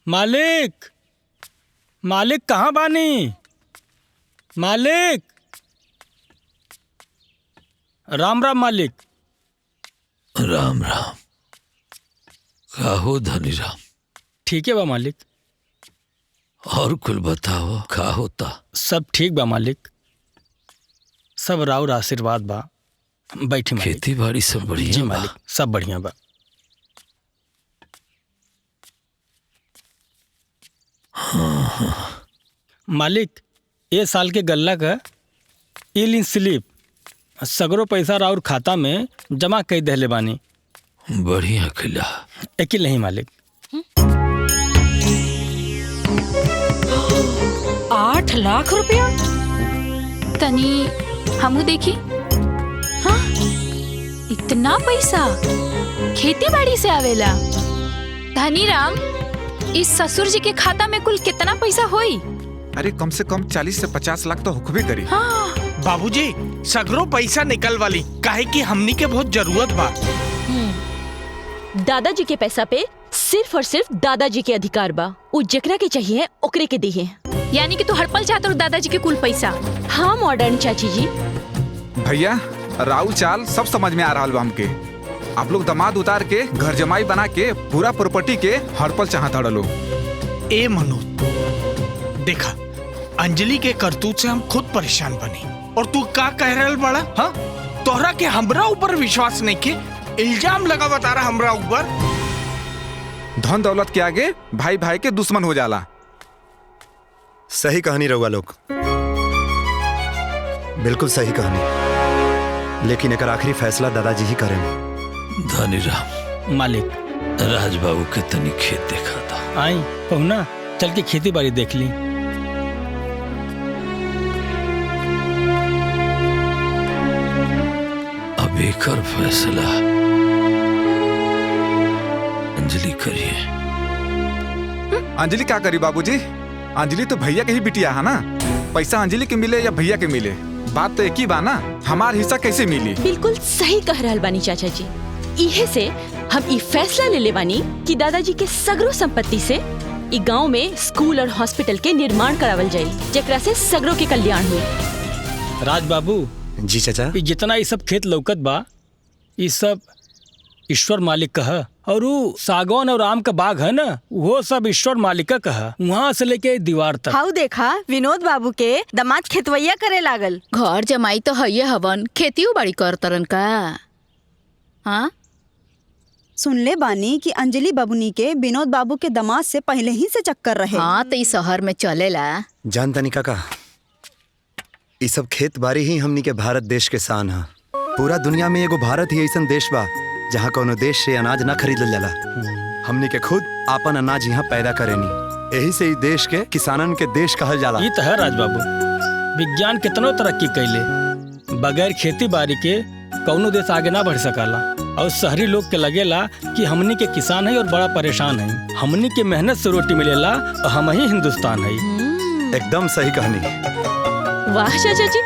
मालिक, मालिक कहाँ बानी? मालिक, राम राम मालिक। राम राम। का हो धनी राम? ठीक है बा मालिक। और कुल बताओ, का होता? सब ठीक बा मालिक, सब राउर आशीर्वाद बा। बैठी मालिक। खेती बाड़ी सब बढ़िया? जी मालिक, सब बढ़िया बा। हाँ। मालिक, ये साल के गल्ला का ई स्लिप सगरो पैसा राउर खाता में जमा कर देले बानी। बढ़िया किला। एकिल नहीं मालिक। 8 लाख रुपया? तनी हमू देखी। हाँ, इतना पैसा खेती बाड़ी से आवेला? धनी राम, इस ससुर जी के खाता में कुल कितना पैसा होई? अरे कम से कम 40 से 50 लाख तो होकबे करी। हाँ। बाबूजी, सगरो पैसा निकल वाली, काहे कि हमनी के बहुत जरूरत बा। दादाजी के पैसा पे सिर्फ और सिर्फ दादाजी के अधिकार बा। उ जेकरा के चाहिए ओकरे के दिए। यानी कि तू हड़पल चाहत और दादाजी के कुल पैसा? हाँ मॉडर्न चाची जी। भैया, राउल चाल सब समझ में आ रहा बा हमके। आप लोग दामाद उतार के घर जमाई बना के पूरा प्रॉपर्टी के हड़पल चाहत लोग। ए मनु, देखा, अंजलि के करतूत से हम खुद परेशान बने, और तू का कह रहल बड़ा? हाँ, तोहरा के हमरा ऊपर विश्वास नहीं के, इल्जाम लगा बता रहा हमरा ऊपर। धन दौलत के आगे भाई भाई के दुश्मन हो जाला। सही कहानी रहुआ लोग, बिल्कुल सही कहानी, लेकिन एक आखिरी फैसला दादाजी ही करें। धनी राम मालिक, राजबाबू के तनी खेत देखा था। आई पहुना, चल के खेती बाड़ी देख ली। अब एकर फैसला अंजलि करिए। अंजलि क्या करी बाबूजी? अंजलि तो भैया के ही बिटिया है ना। पैसा अंजलि के मिले या भैया के मिले, बात तो एक ही बा ना। हमार हिस्सा कैसे मिली? बिल्कुल सही कह रहल बानी चाचा जी। इहे से हम ई फैसला ले ले बानी कि दादाजी के सगरो संपत्ति से ई गांव में स्कूल और हॉस्पिटल के निर्माण करावल जाए, जेकरा से सगरो के कल्याण हुई। राज बाबू जी चाचा, जितना ये सब खेत लौकत बा, ये सब ईश्वर मालिक कहा और वो सागौन और आम का बाग है ना, वो सब ईश्वर मालिका का है, वहाँ से लेके दीवार तक। हाउ देखा विनोद बाबू के दामाद खेतवैया करे लागल। घर जमाई तो हइये हवन, खेतियो बाड़ी कर तरन का। हाँ सुनले बानी कि अंजलि बबुनी के विनोद बाबू के दामाद से पहले ही से चक्कर रहे। हाँ तो इस शहर में चलेला। जान तनी काका, ये सब खेत बाड़ी ही हमनी के भारत देश के शान है। पूरा दुनिया में एगो भारत ही ऐसा देश बा जहाँ कोनो देश से अनाज ना खरीदल जाला। हमनी के खुद आपन अनाज यहाँ पैदा करेनी, यही से ही देश के किसानन के देश कहल जाला। ये तो है राज बाबू, विज्ञान कितनो तरक्की कैले, बगैर खेती बाड़ी के कौनो देश आगे ना बढ़ सकाला। और शहरी लोग के लगेला कि हमनी के किसान है और बड़ा परेशान है, हमनी के मेहनत से रोटी मिलेला और हम ही हिंदुस्तान है। एकदम सही कहानी। वाह चाचा जी,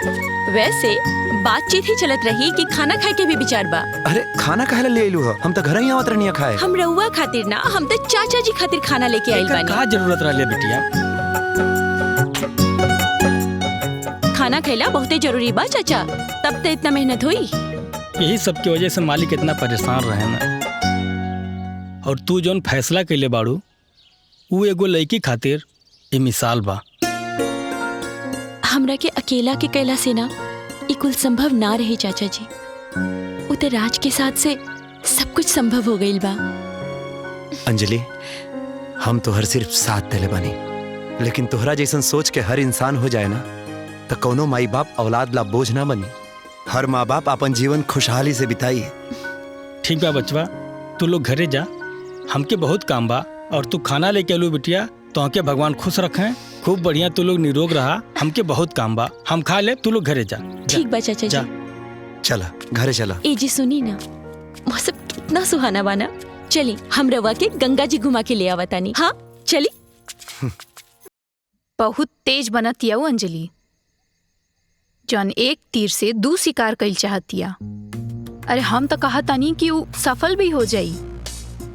वैसे बातचीत ही चलत रही कि खाना खाए के भी विचार बा। अरे खाना काहे ले आइलू हो? हम तो घर ही आवत रहनी खाए। हम रउआ खातिर ना, हम तो चाचा जी खातिर खाना लेके आइल बानी। का जरूरत रहले बिटिया? खाना खैला बहुते जरूरी बा चाचा, तब तो इतना मेहनत हुई। यही सब की वजह से मालिक इतना परेशान रहे ना। और तू जोन फैसला कैले बाड़ू, वो एगो लड़की खातिर ये मिसाल बा। हमरा के अकेला के कैला से ना ई कुल संभव ना रहे चाचा जी। उते राज के साथ से सब कुछ संभव हो गइल बा। अंजलि, हम तो हर सिर्फ साथ देले बानी, लेकिन तोहरा जैसन सोच के हर इंसान हो जाए ना तो कोनो माई बाप औलाद ला बोझ ना बनी। हर माँ बाप अपन जीवन खुशहाली से बिताई। ठीक बा बचवा, तू लोग घरे जा, हमके बहुत काम बा। और तू खाना लेके आलू बिटिया, तो हमके भगवान खुश रखे, खूब बढ़िया तू लोग निरोग रहा। हमके बहुत काम बा, हम खा ले, तू लोग घरे जा। ठीक बा चाचा जी। चला घरे चला। ए जी सुनी ना, मौसम कितना सुहाना बाना। चली हम रवा के गंगा जी घुमा के ले आवतानी। हाँ चली। बहुत तेज बनतिया वो अंजलि, जौन एक तीर से दू शिकार कैल चाहतिया। अरे हम तो कहतानी कि वो सफल भी हो जाई।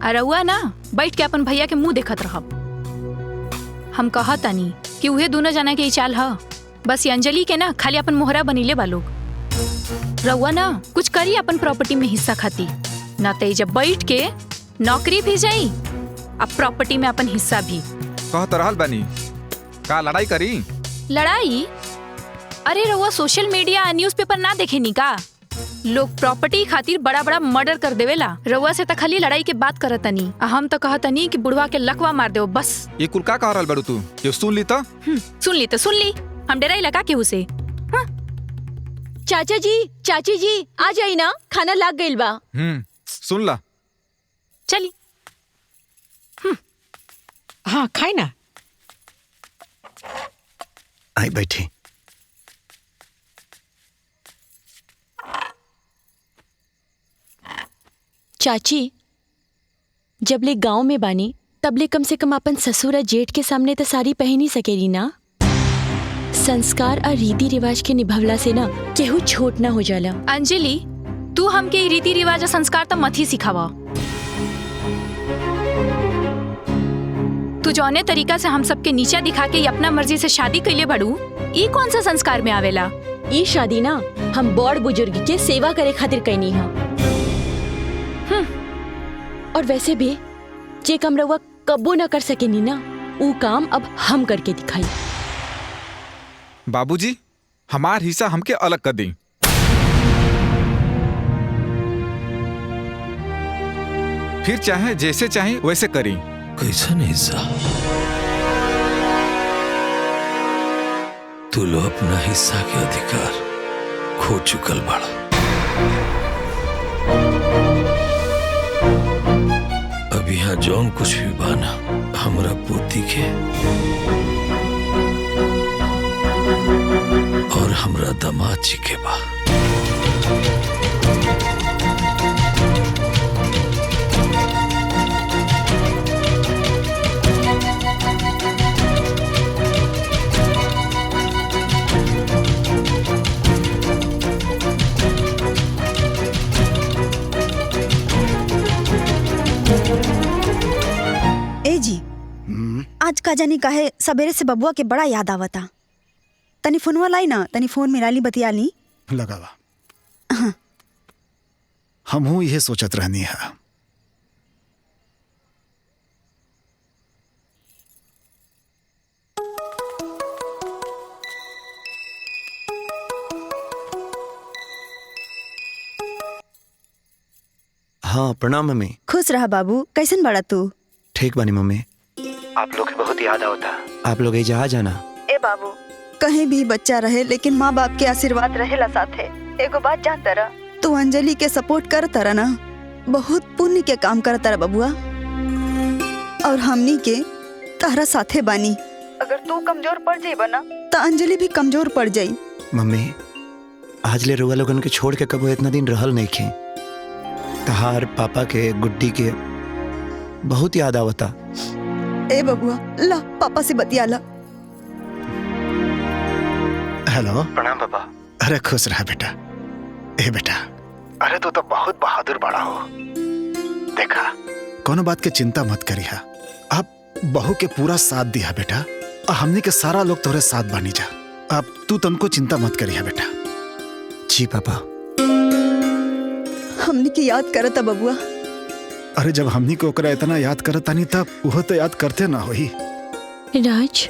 अरे हुआ ना, बैठ के अपन भैया के मुंह देखत रहब। हम कहतानी कि उहे दोनों जना के चाल ह। बस ये अंजलि के ना खाली अपन मोहरा बनीले बा लोग। रउआ ना कुछ करी अपन प्रॉपर्टी में हिस्सा खाती, ना तो जब बैठ के नौकरी भी जाई, अब प्रॉपर्टी में अपन हिस्सा भी। कहत रहल बानी का लड़ाई करी? लड़ाई? अरे रउआ सोशल मीडिया न्यूज़पेपर ना देखे नी का? लोग प्रॉपर्टी खातिर बड़ा बड़ा मर्डर कर देवेला। रउआ से तो खाली लड़ाई के बात करतनी, हम तो कहतनी कि बुढ़वा के लकवा मार दो बस। ये कुल का कह रहल बाड़ू तू? ये सुन ली तो? सुन ली, हम डराई लगा केहू से। चाचा जी, चाची जी आ जाई ना, खाना लाग गइल बा। सुन ला। चली। हाँ खाई ना। आई बैठी। चाची, जब ले गांव में बानी तब ले कम से कम अपन ससुर और जेठ के सामने तो साड़ी पहन ही सकेली ना। संस्कार और रीति रिवाज के निभवला से ना केहू छोट ना हो जाला। अंजलि, तू हमके रीति रिवाज और संस्कार तो मत ही सिखावा। तू जौने तरीका से हम सबके नीचा दिखा के अपना मर्जी से शादी कैले बड़ू, ई कौन सा संस्कार में आवेला? ई शादी ना हम बड़ बुजुर्ग के सेवा करे खातिर कैनी है। और वैसे भी जे काम रउआ कब्बो ना कर सकेनी ना, ऊ काम अब हम करके दिखाई। बाबूजी, हमार हिस्सा हमके अलग कर दी। फिर चाहे जैसे चाहे वैसे करी। कैसन हिस्सा? तू लो अपना हिस्सा के अधिकार खो चुकल बाड़ा। अब यहाँ जौन कुछ भी बाना हमरा पोती के और हमरा दामाद जी के बा। ए जी, आज का जानी काहे सवेरे से बबुआ के बड़ा याद आवता। तनी फोनवा लाई ना, तनी फोन में राली बतिया ली। लगावा। हम हूँ यह सोचत रहनी है हाँ प्रणाम मम्मी। खुश रहा बाबू, कैसन बड़ा तू? ठीक बानी मम्मी। आप लोग की बहुत याद आवता। आप लोग एजा आ जाना। ए बाबू, कहीं भी बच्चा रहे लेकिन माँ बाप के आशीर्वाद रहेला साथे। एगो बात जानता रहा, तू अंजलि के सपोर्ट करता रहा ना, बहुत पुण्य के काम करता रहा बबुआ। और हमनी के तारा साथे बानी। अगर तू कमजोर पड़ जाइबा ना तो अंजलि भी कमजोर पड़ जाई। मम्मी आज ले रुआ लोगन के छोड़ के कबो इतना दिन रहल नहीं खे। तहार पापा के गुड्डी के बहुत याद आवता। ए बबुआ, ला पापा से बतिया ला। हेलो। प्रणाम पापा। अरे खुश रहा बेटा। ए बेटा, अरे तू तो बहुत बहादुर बड़ा हो। देखा, कोनो बात की चिंता मत करिया। अब बहू के पूरा साथ दिया बेटा, और हमने के सारा लोग तोरे साथ बानी जा। अब तू तुमको चिंता मत करिया बेटा। जी पापा। हमने की याद करता बबुआ। अरे जब हमनी को ओकरा इतना याद करता नहीं तब वो तो याद करते ना होई। राज,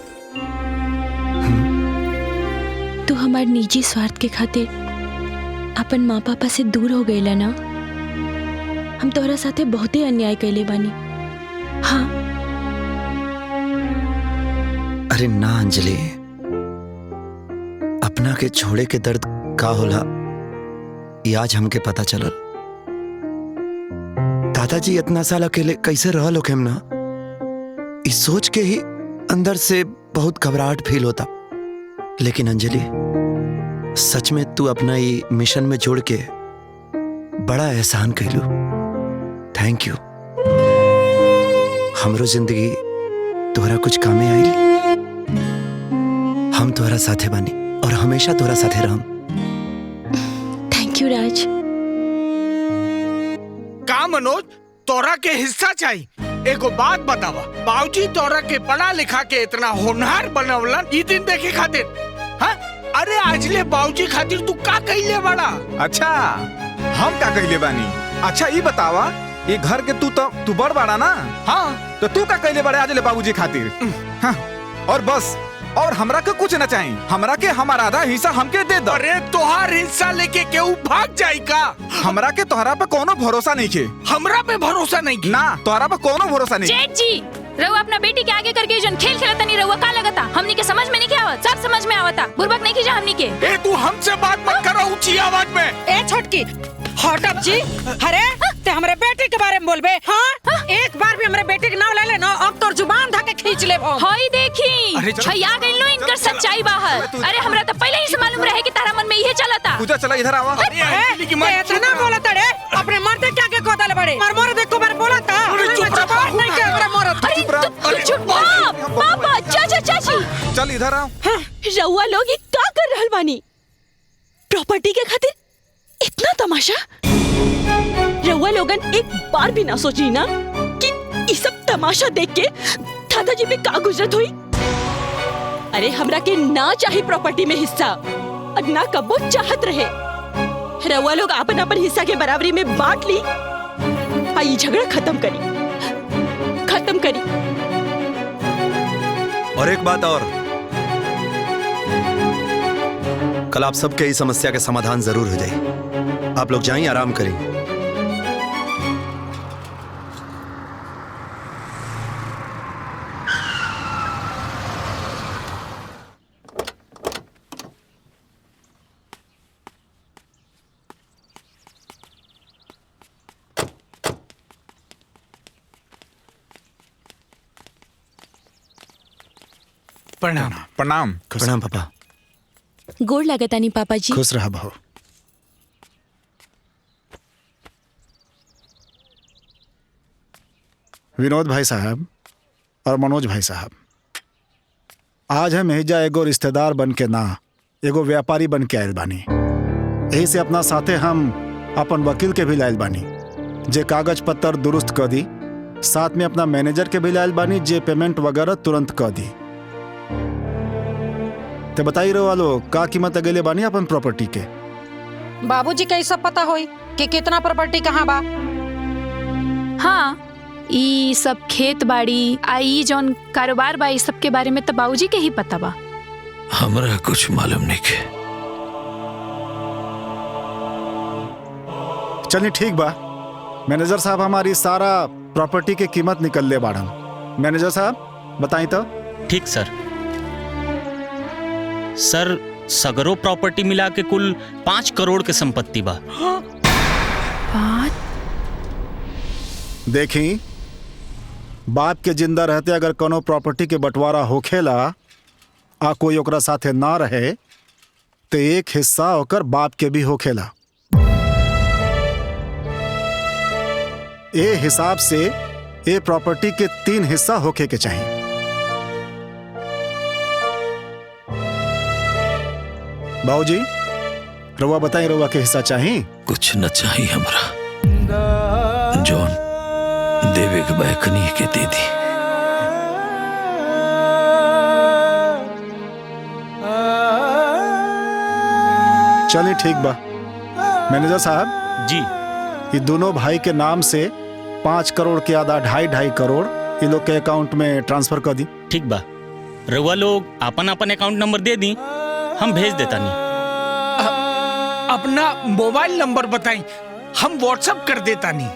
तू हमार निजी स्वार्थ के खातिर अपन माँ पापा से दूर हो गईला ना। हम तोहरा साथे बहुते अन्याय कैले बानी। हाँ। अरे ना अंजलि, अपना के छोड़े के दर्द का होला ये आज हमके पता चलल। दादाजी इतना साल अकेले कैसे रहल होके हम ना, इस सोच के ही अंदर से बहुत घबराहट फील होता। लेकिन अंजलि, सच में तू अपना ये मिशन में जोड़ के बड़ा एहसान कैलू। Thank you. हमरो जिंदगी तोहरा कुछ कामे आई। हम तोहरा साथे बानी और हमेशा तोहरा साथे रहम। थैंक यू राज। का मनोज, तोरा के हिस्सा चाहिए। एगो बात बतावा, बाबूजी तोरा के पढ़ा लिखा के इतना होनहार बनवलन ई दिन देखे खातिर। हाँ? अरे आजले बाबूजी खातिर तू का कइले बड़ा? अच्छा, हम का कइले बानी? अच्छा ये बतावा, ये घर के तू बड़ बड़ा ना? हाँ। तो तू का कइले बड़े आजले बाबूजी खातिर? हाँ। और बस, और हमरा के कुछ न चाहिए। हमरा के हमारा आधा हिस्सा हमके दे दो। अरे तोहार हिस्सा लेके केहू भाग जाई का? हमरा के तोहरा पे कोनो भरोसा नहीं के। हमरा पे भरोसा नहीं के? ना, तोहरा पे कोनो भरोसा नहीं। जेठ जी, रहुआ अपना बेटी के आगे करके जन खेल खेलता नहीं, रहुआ का लगता? हमनी के समझ में नहीं क्या आवत, सब समझ में आवता। बुर्बक नहीं कीजा हमनी के। ए तू हमसे बात मत करो ऊंची आवाज में। ए छोटकी, हटप जी। अरे ते हमरे बेटी के बारे में बोलबे? हाँ? एक बार भी हमरे बेटी के नाम ले लेना, अब तोर जुबान धके खींच ले। हाय देखी, छया गइल लो इनकर सच्चाई बाहर। अरे हमरा तो पहले ही से मालूम रहे कि तारा मन में यही चलता। पूजा चला इधर आवा। इतना बोलत रे, अपने मर्द के आगे कोदल बड़े। मर मोर देखो बार बोलता। जवाब नहीं के हमरे मरद। अरे चुप पापा, चाचा चाची, चल इधर आओ। रउआ लोग ये का कर रहल बानी? प्रॉपर्टी के खातिर इतना तमाशा? रउआ लोगन एक बार भी ना सोची ना कि ये सब तमाशा देख के दादाजी पे का गुजरत हुई? अरे हमरा के ना चाहे प्रॉपर्टी में हिस्सा, और ना कबो चाहत रहे। रउआ लोग अपन अपन हिस्सा के बराबरी में बांट ली। आई झगड़ा खत्म करी। और एक बात और, कल आप सबके इस समस्या के समाधान जरूर हो जाए। आप लोग जाइए, आराम करें। प्रणाम। प्रणाम। प्रणाम पापा। गोड़ लगतानी पापा जी। खुश रहा बहू। विनोद भाई साहब और मनोज भाई साहब, आज हम एजा एगो रिश्तेदार बन के ना, एगो व्यापारी बन के आयल बानी। यही से अपना साथे हम अपन वकील के भी लायल बानी, जे कागज पत्तर दुरुस्त कर दी। साथ में अपना मैनेजर के भी लायल बानी, जे पेमेंट वगैरह तुरंत कर दी। ते बताई रहो वालो, का कीमत अगले बानी अपन प्रॉपर्टी के? बाबूजी के सब पता होई कि कितना प्रॉपर्टी कहाँ बा? हाँ, ई सब खेत बाड़ी आ ई जौन कारोबार बा, ई सब के बारे में तो बाबूजी के ही पता बा। हमरा कुछ मालूम नहीं के। चलिए ठीक बा, मैनेजर साहब हमारी सारा प्रॉपर्टी की कीमत निकल ले बाड़न। मैनेजर साहब बताई तो। ठीक सर। सर सगरो प्रॉपर्टी मिला के कुल 5 करोड़ के संपत्ति बा। देखी, बाप के जिंदा रहते अगर कोनो प्रॉपर्टी के बंटवारा होखेला आ कोई ओकरा साथे ना रहे तो एक हिस्सा ओकर बाप के भी होखेला। ए हिसाब से ए प्रॉपर्टी के 3 हिस्सा होखे के चाहिए। बाबूजी, रउआ बताई, रउआ के हिस्सा चाहिए? कुछ न चाहिए हमरा, जॉन देवे के बैकनी के दे दी। चलिए ठीक बा। मैनेजर साहब जी, ये दोनों भाई के नाम से 5 करोड़ के आधा 2.5 करोड़ ये लोग के अकाउंट में ट्रांसफर कर दी। ठीक बा। रउआ लोग अपन अपन अकाउंट नंबर दे दी, हम भेज देता नहीं। अपना मोबाइल नंबर बताई, हम व्हाट्सएप कर देता नहीं।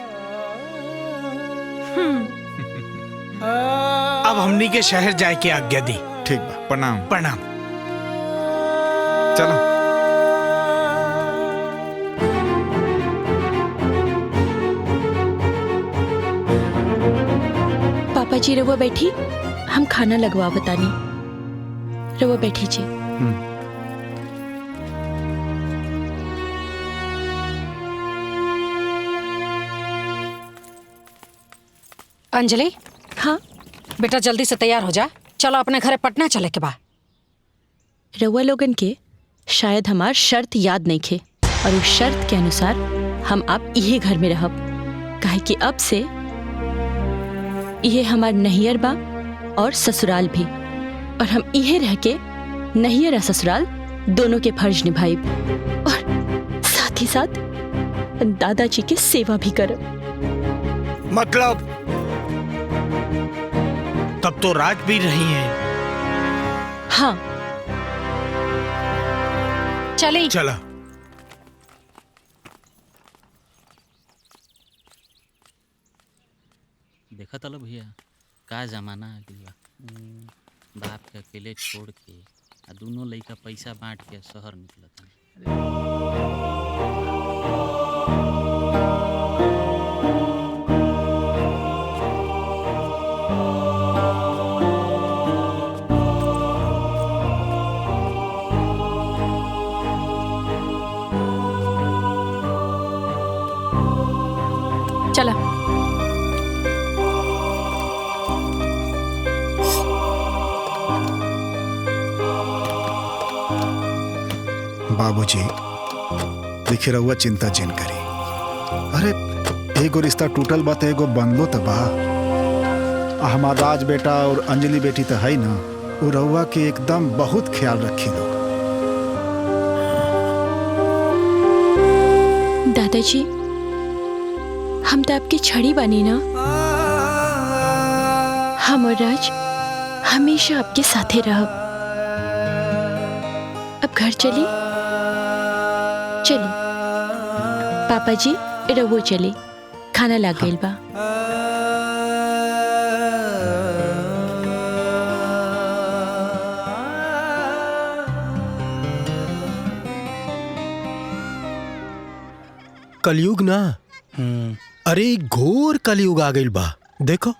अब हमनी के शहर जाए के आज्ञा दी। ठीक बा, प्रणाम। प्रणाम। चलो। पापा जी रवा बैठी, हम खाना लगवा बतानी। रवा बैठी जी। अंजलि, हाँ बेटा जल्दी से तैयार हो जा, चलो अपने घरे पटना चले के बा। रउआ लोगन के शायद हमार शर्त याद नहीं खे, और उस शर्त के अनुसार हम आप इहे घर में रहब, काहे कि अब से इहे हमार नैहर बा और ससुराल भी, और हम इहे रह के नैहर और ससुराल दोनों के फर्ज निभाइब, और साथ ही साथ दादाजी के सेवा भी करब। मतलब तब तो राज भी रही है। हाँ चले। चला। देखा तलो भैया, का जमाना आ गइल बा। बाप के अकेले छोड़ के आ दोनों लइका पैसा बांट के शहर निकलत। चला। बाबूजी, देखिए रहुआ चिंता जिन करी। अरे एगो रिश्ता टूटल बा तो एगो बनलो तो बा। हमार राज बेटा और अंजलि बेटी तो है ना, वो रहुआ के एकदम बहुत ख्याल रखी लोग। दादाजी, हम तो आपकी छड़ी बनी ना। हम और राज हमेशा आपके साथे रहब। अब घर चली। पापा जी रवो चले, खाना लाग गइल बा। कलयुग ना। अरे घोर कलयुग आ गइल बा। देखो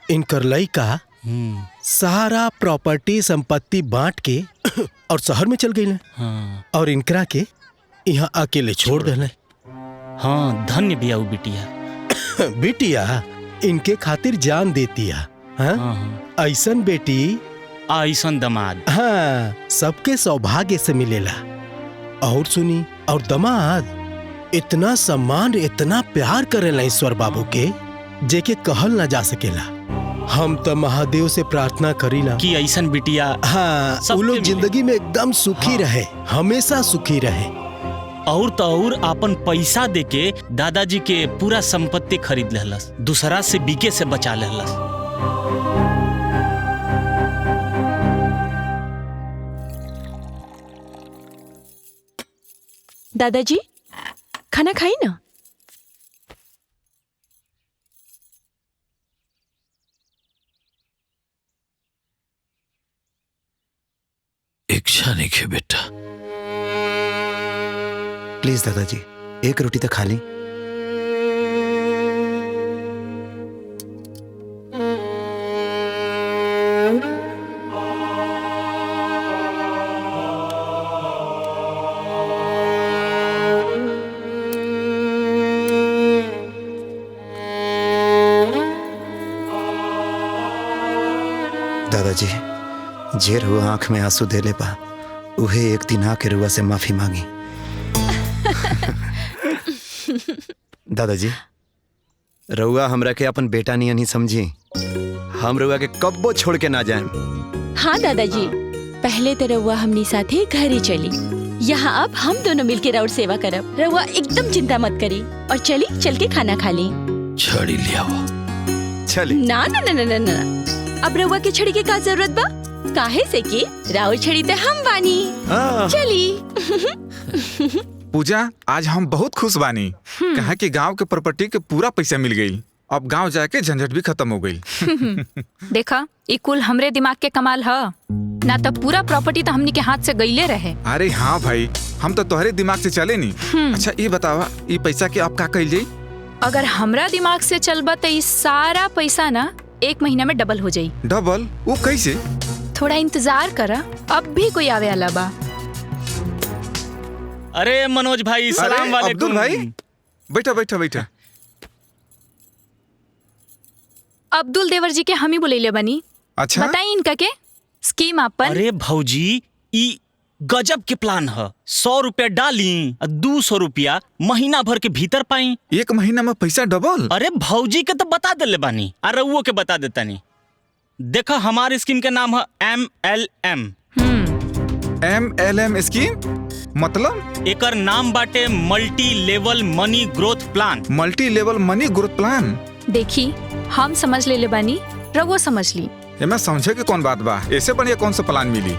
इनकर लइका सारा प्रॉपर्टी संपत्ति बांट के और शहर में चल गई, और इनकरा के यहाँ अकेले छोड़ देले। हाँ, धन्य बिया उ बिटिया। बिटिया इनके खातिर जान देती है। हाँ? ऐसन बेटी ऐसन दमाद। हाँ, सबके सौभाग्य से मिलेला। और सुनी, और दमाद इतना सम्मान इतना प्यार करेला ईश्वर बाबू के, जेके कहल ना जा सकेला। हम तो महादेव से प्रार्थना करीला कि ऐसन बिटिया हाँ वो लोग जिंदगी में एकदम सुखी रहे, हमेशा सुखी रहे। और तो और अपन पैसा देके दादाजी के पूरा संपत्ति खरीद लेहलस, दूसरा से बीके से बचा लेहलस। दादाजी खाना खाई ना। नहीं खे बेटा। प्लीज दादाजी एक रोटी तो खा ली। दादाजी जे रुआ आंख में आंसू दे ले पा उहे एक दिन आके रुआ से माफी मांगी। दादाजी रुआ हमरा के अपन बेटा नियन ही समझी, हम रुआ के कब्बो छोड़ के ना जाए। हाँ दादाजी, पहले तो रउआ हमनी साथे घर ही चली, यहाँ अब हम दोनों मिलके राउर सेवा करब। रउआ एकदम चिंता मत करी और चल के खाना खा ली। छड़ी लिया वो। चली। ना ना ना ना ना, अब रउआ के छड़ी के का जरूरत बा? काहे से कि राउर छड़ी ते हम बानी। चली। पूजा आज हम बहुत खुश बानी, कहा कि गांव के प्रॉपर्टी के पूरा पैसा मिल गई। अब गांव जाके झंझट भी खत्म हो गई। देखा ये कुल हमरे दिमाग के कमाल है ना, तब पूरा प्रॉपर्टी तो हमनी के हाथ से गईले रहे। अरे हाँ भाई, हम तो तोहरे दिमाग से चले नहीं। अच्छा ये बतावा, ये पैसा के आप का कइल जाई? अगर हमरा दिमाग से चलबा तो ये सारा पैसा ना 1 महीना में डबल हो जाई। डबल? वो कैसे? थोड़ा इंतजार करा, अब भी कोई आवे वाला बा। अरे मनोज भाई, सलाम वालेकुम। अब्दुल भाई, बैठा बैठा बैठा। अब्दुल देवर जी के हम ही बुलैले बनी। अच्छा बताई इनका के स्कीम अपन। अरे भौजी, ई गजब के प्लान है। 100 रुपया डाली, 200 रुपया महीना भर के भीतर पाई। 1 महीना में पैसा डबल? अरे भौजी के तो बता देले बानी, अरे वो के बता देता नहीं। देखा हमारी स्कीम के नाम है MLM। MLM स्कीम मतलब? एकर नाम बाटे मल्टी लेवल मनी ग्रोथ प्लान। मल्टी लेवल मनी ग्रोथ प्लान? देखी हम समझ ले बानी, रघुओ समझ ली। मैं समझे कि कौन बात बा, ऐसे बढ़िया कौन सा प्लान मिली?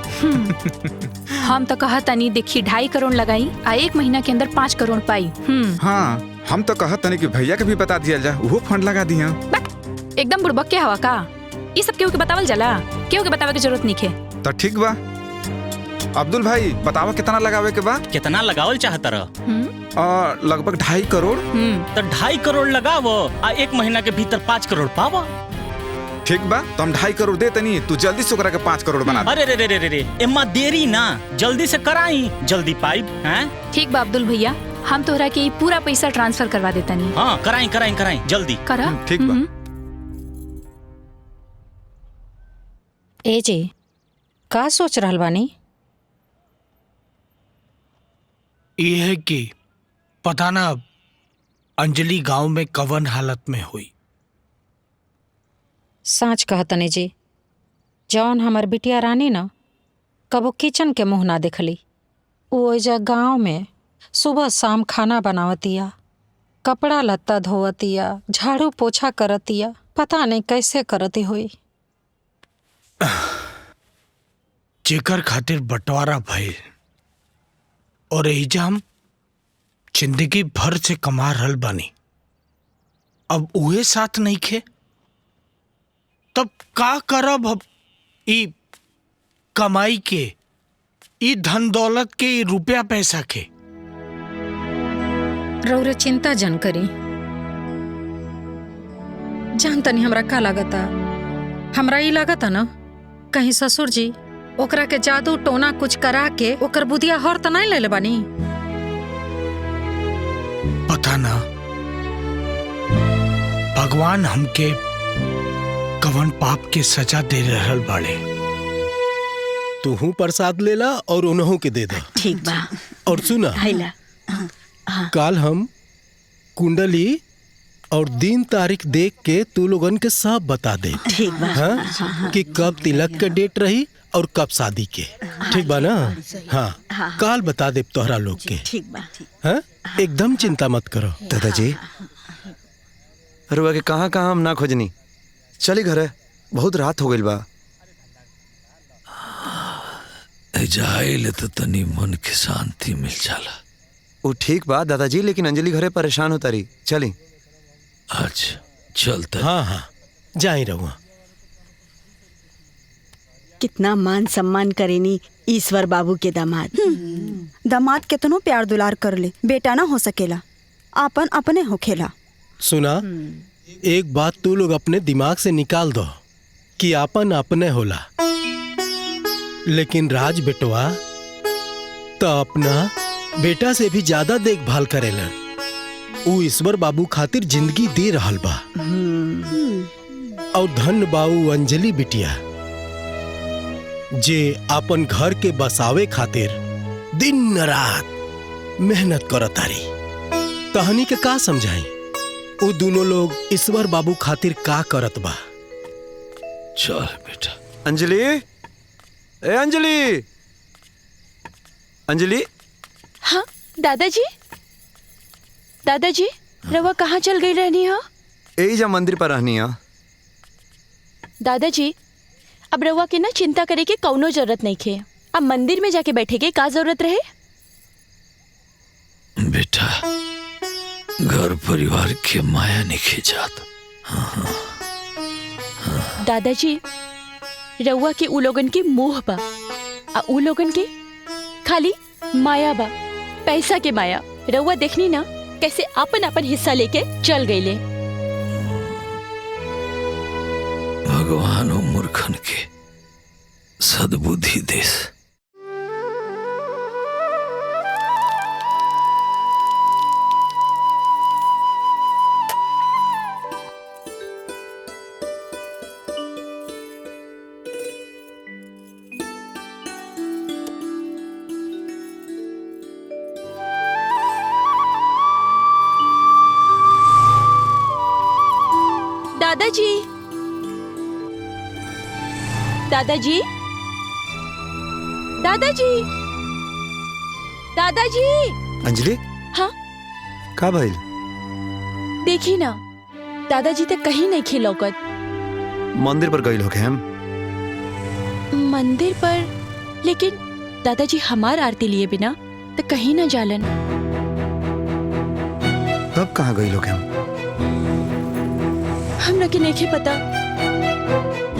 हम तो कहा तनी देखी 2.5 करोड़ लगाई आ 1 महीना के अंदर 5 करोड़ पाई। हाँ हम तो कहा तनी कि भैया के भी बता दिया जा, वो फंड लगा दिया। एकदम बुड़बक के हवा का, ये सब केहू के बतावल जाला, केहू के बतावे की जरूरत नहीं है। तो ठीक बा। अब्दुल भाई बतावा कितना लगावे के बा? कितना लगावल चाहता रह? लगभग 2.5 करोड़। तो 2.5 करोड़ लगावो आ 1 महीना के भीतर 5 करोड़ पावा। ठीक बा, तो हम 2.5 करोड़ देते नहीं, तू जल्दी से ओकरा के 5 करोड़ बना दे। अरे रे रे रे रे, एम्मा देरी ना, जल्दी से कराई, जल्दी पाई। हैं? ठीक बा अब्दुल भैया, हम तोहरा के पूरा पैसा ट्रांसफर करवा देता नहीं। हाँ कराई कराई कराई जल्दी करा। ठीक बा। ए जी का सोच रहल बानी? ये है कि पता ना अंजलि गांव में कवन हालत में हुई। साँच कहतनी जी, जौन हमर बिटिया रानी ना कबो किचन के मुंह ना देखली, वो एजा गाँव में सुबह शाम खाना बनावतिया, कपड़ा लत्ता धोवतिया, झाड़ू पोछा करतिया, पता नहीं कैसे करती हुई। जेकर खातिर बंटवारा भइल और एजा हम जिंदगी भर से कमा रहल बानी, अब उहे साथ नहीं खे, तब का करब? अब ई कमाई के, ई धन दौलत के, ई रुपया पैसा के। रौरे चिंता जन करी, जान तनी हमरा का लागता। हमरा ई लागता ना कहीं ससुर जी ओकरा के जादू टोना कुछ करा के ओकर बुधिया हर त नहीं ले बानी। पता ना भगवान हमके कवन पाप के सजा दे रहल बाड़े। तूहू प्रसाद लेला और उन्हों के दे दे। ठीक बा। और सुना, काल हम कुंडली और दिन तारीख देख के तू लोगन के सब बता दे। ठीक बा। हाँ? कि कब तिलक के डेट रही और कब शादी के। ठीक बा ना? हाँ काल बता दे तोहरा लोग के। ठीक बा। हाँ एकदम चिंता मत करो। दादाजी रुआ के कहाँ कहाँ हम ना खोजनी, चली घर है, बहुत रात हो गई बा। जाइले तो तनी मन के शांति मिल जाला। वो ठीक बा दादाजी, लेकिन अंजलि घरे परेशान होता रही, चली। अच्छा चलता। हाँ हाँ जाई रहुआ। कितना मान सम्मान करेनी ईश्वर बाबू के दामाद। दामाद केतनो प्यार दुलार कर ले, बेटा ना हो सकेला, आपन अपने होखेला। सुना, एक बात तू लोग अपने दिमाग से निकाल दो कि आपन अपने होला, लेकिन राज बेटवा तो अपना बेटा से भी ज्यादा देखभाल करेलन। ऊ ईश्वर बाबू खातिर जिंदगी दे रहल बा। और धन बाऊ अंजलि बिटिया जे अपन घर के बसावे खातिर दिन रात मेहनत करत तारी। तहनी के का समझाई वो दोनों लोग ईश्वर बाबू खातिर का करत बा। चल बेटा। अंजलि, ए अंजलि, अंजलि। हाँ दादाजी, दादाजी रवा कहाँ चल गई रहनी हो? यही जा मंदिर पर रहनी है। दादाजी अब रवा के ना चिंता करे के कौनो जरूरत नहीं खे। अब मंदिर में जाके बैठे के का जरूरत रहे? बेटा घर परिवार के माया नहीं खिंचात। दादाजी रउआ के उ लोगन के मोह बा, आ उ लोगन के खाली माया बा, पैसा के माया। रउआ देखनी ना कैसे अपन अपन हिस्सा लेके चल गईले। भगवान ओ मूर्खन के सद्बुद्धि देस। दादाजी, दादाजी, दादाजी, दादाजी। अंजलि, हाँ का भइल? देखी ना दादाजी तो कहीं नहीं खिलौकत। मंदिर पर गइल होके हम। मंदिर पर, लेकिन दादाजी हमार आरती लिए बिना तो कहीं ना जालन। कब कहाँ गइल होके हम? हमरा के नहीं पता।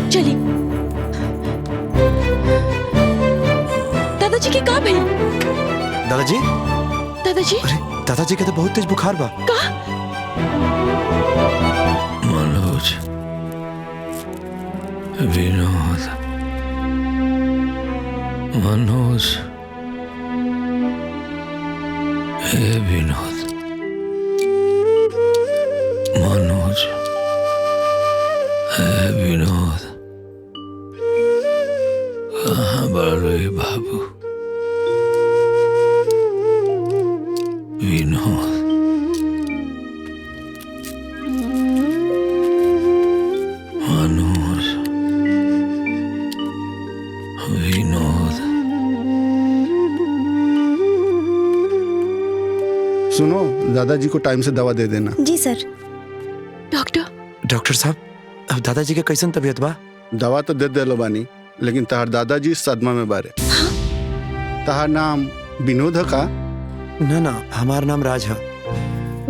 चली दादाजी के का भइल? दादाजी? दादाजी? अरे दादाजी के तो बहुत तेज बुखार बा। का? मनोज, विनोद, मनोज, हे विनोद, मनोज, हे विनोद, कहाँ बड़े बाबू? विनोद, मनोज, विनोद। सुनो, दादाजी को टाइम से दवा दे देना। जी सर। डॉक्टर साहब, अब दादाजी के कैसन तबीयत बा? दवा तो दे देलो बानी, लेकिन तहार दादाजी सदमा में बारे। तहार नाम विनोद है का? ना ना, हमार नाम राज है।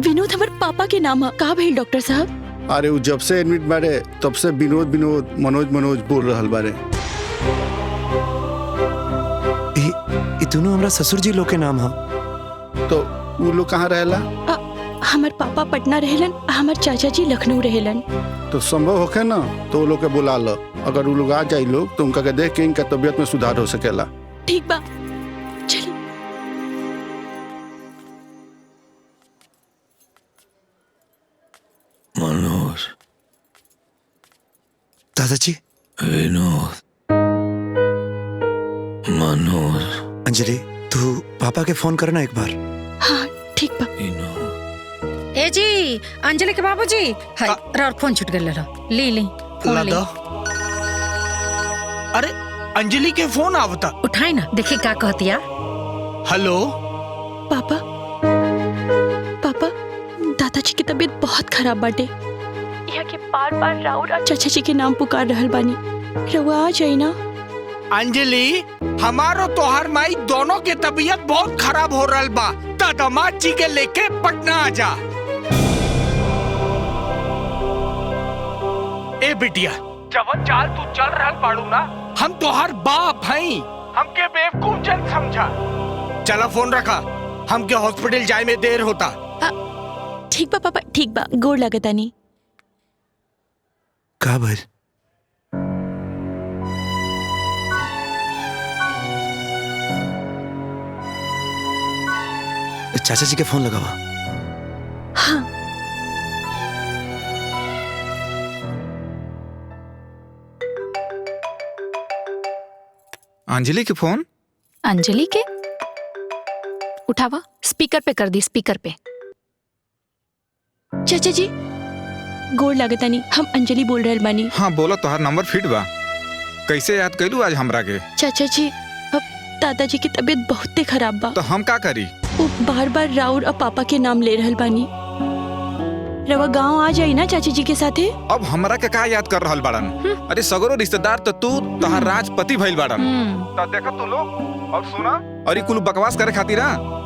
विनोद हमारे पापा के नाम है। का भइल डॉक्टर साहब? अरे वो जब से एडमिट बारे तब से विनोद विनोद मनोज मनोज बोल रहल बारे। ई दोनों हमरा ससुर जी लोग के नाम है। तो वो लोग कहाँ रहेला? हमार पापा पटना रहेलन, हमार चाचा जी लखनऊ रहेलन। तो संभव होके ना तो वो लोग के बुला लो। अगर वो लोग आ जाए लोग तो उनका के देख के इनका तबीयत में सुधार हो सकेला। ठीक बा, चलिए। मनोज, दादाजी, विनोद, मनोज। अंजलि, तू पापा के फोन करना एक बार। हाँ ठीक बा। ए जी, अंजलि के बाबूजी, हाय राउर फोन छूट गइल रहा। ली फोन ली। अरे अंजलि के फोन आवता। उठाई ना, देखी का कहतिया। हेलो पापा, पापा दादाजी की तबीयत बहुत खराब बाटे। यहाँ के बार बार राउर और चाचा जी के नाम पुकार रहल बानी। रउआ आ जाई ना। अंजलि, हमारो तोहर माई दोनों के तबीयत बहुत खराब हो रहल बा। दामाद जी के लेके पटना आ जा। ए बिटिया, जवन चाल तू चल रहल बाड़ू ना, हम तोहर बाप हई। हमके बेवकूफ जन समझा। चला फोन रखा, हमके हॉस्पिटल जाए में देर होता। ठीक बा पापा, ठीक बा, गोड़ लागतानी। का भर चाचा जी के फोन लगावा। हाँ। अंजलि के फोन। अंजलि के उठावा, स्पीकर पे कर दी, स्पीकर पे। चाचा जी गोड़ लागतानी, हम अंजलि बोल रहल बानी। हाँ बोला, तोहार नंबर फिट बा। कैसे याद कैलू आज हमरा के? चाचा जी अब दादाजी की तबीयत बहुते खराब बा। तो हम का करी? वो बार बार राउर और पापा के नाम ले रहल बानी। रवा गांव आ जाई ना चाची जी के साथे। अब हमरा के का याद कर रहल बाड़न? अरे सगरो रिश्तेदार तो तू तोहार राजपति भइल बाड़न। तो देखा तू लोग और सुना, और ये कुल बकवास करे खातिर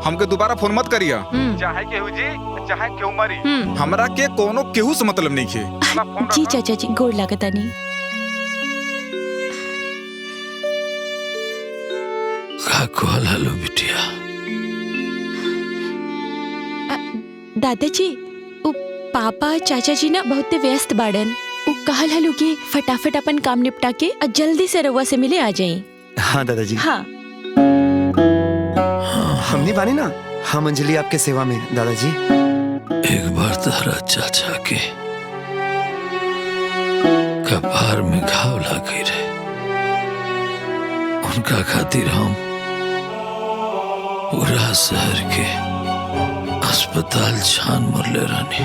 हमके दोबारा फोन मत करिया। चाहे केहू जी चाहे केहू मरी, हमरा के कोनो केहू से मतलब नहीं खे। जी चाचा जी गोड़ लागतानी। का कहल हलो बिटिया? दादाजी उ पापा चाचा जी ना बहुते व्यस्त बाड़न। उ कहल हलो कि फटाफट अपन काम निपटा के जल्दी से रउआ से मिले आ जाई। हाँ दादाजी। हाँ हमने बानी ना, हम अंजलि आपके सेवा में दादाजी। एक बार तारा चाचा के कपार में घाव लगी रहे, उनका खातिर हम पूरा शहर के अस्पताल छान मरले रानी,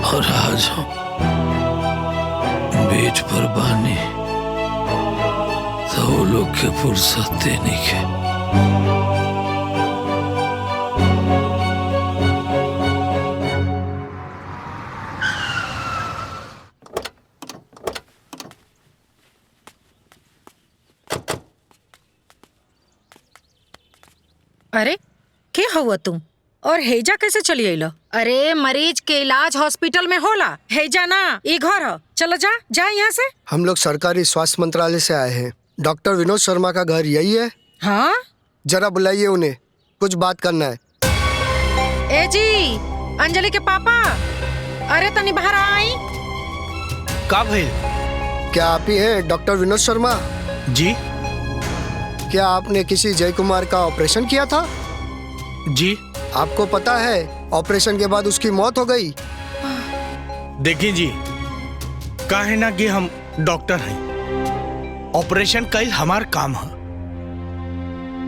और आज हम बेड पर बानी तो वो लोग के फुर्सत देने के। अरे के हुआ तुम और हेजा कैसे चली अइलो? अरे मरीज के इलाज हॉस्पिटल में होला, हेजा ना ये घर हो। चलो जा जा यहाँ से। हम लोग सरकारी स्वास्थ्य मंत्रालय से आए हैं। डॉक्टर विनोद शर्मा का घर यही है? हाँ। जरा बुलाइए उन्हें, कुछ बात करना है। ए जी, अंजलि के पापा, अरे तनी बाहर आई। का भइल? क्या आप ही हैं डॉक्टर विनोद शर्मा? जी। क्या आपने किसी जय कुमार का ऑपरेशन किया था? जी। आपको पता है ऑपरेशन के बाद उसकी मौत हो गई? देखिए जी, का है ना कि हम डॉक्टर हैं, ऑपरेशन कल हमार काम है।